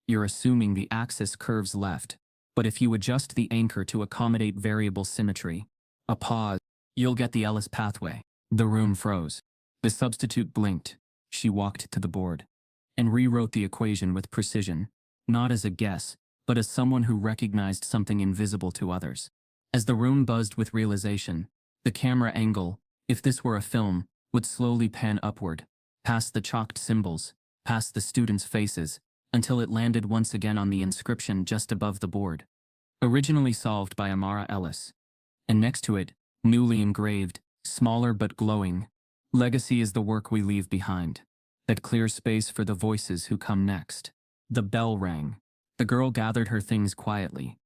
You're assuming the axis curves left, but if you adjust the anchor to accommodate variable symmetry, a pause, you'll get the Ellis pathway. The room froze. The substitute blinked. She walked to the board and rewrote the equation with precision, not as a guess, but as someone who recognized something invisible to others. As the room buzzed with realization, the camera angle, if this were a film, would slowly pan upward, past the chalked symbols, past the students' faces, until it landed once again on the inscription just above the board. Originally solved by Amara Ellis. And next to it, newly engraved, smaller but glowing, legacy is the work we leave behind. That clears space for the voices who come next. The bell rang. The girl gathered her things quietly.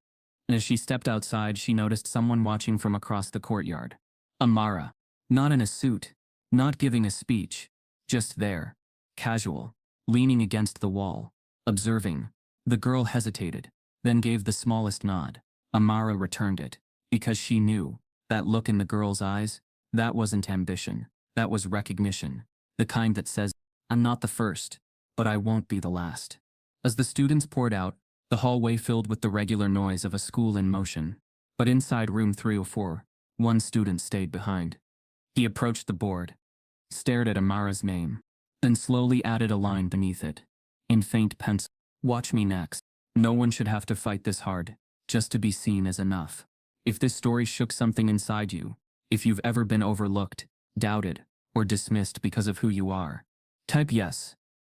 And as she stepped outside, she noticed someone watching from across the courtyard. Amara. Not in a suit, not giving a speech, just there, casual, leaning against the wall, observing. The girl hesitated, then gave the smallest nod. Amara returned it, because she knew, that look in the girl's eyes, that wasn't ambition, that was recognition, the kind that says, I'm not the first, but I won't be the last. As the students poured out, the hallway filled with the regular noise of a school in motion. But inside room 304, one student stayed behind. He approached the board, stared at Amara's name, then slowly added a line beneath it, in faint pencil. Watch me next. No one should have to fight this hard, just to be seen as enough. If this story shook something inside you, if you've ever been overlooked, doubted, or dismissed because of who you are, type yes.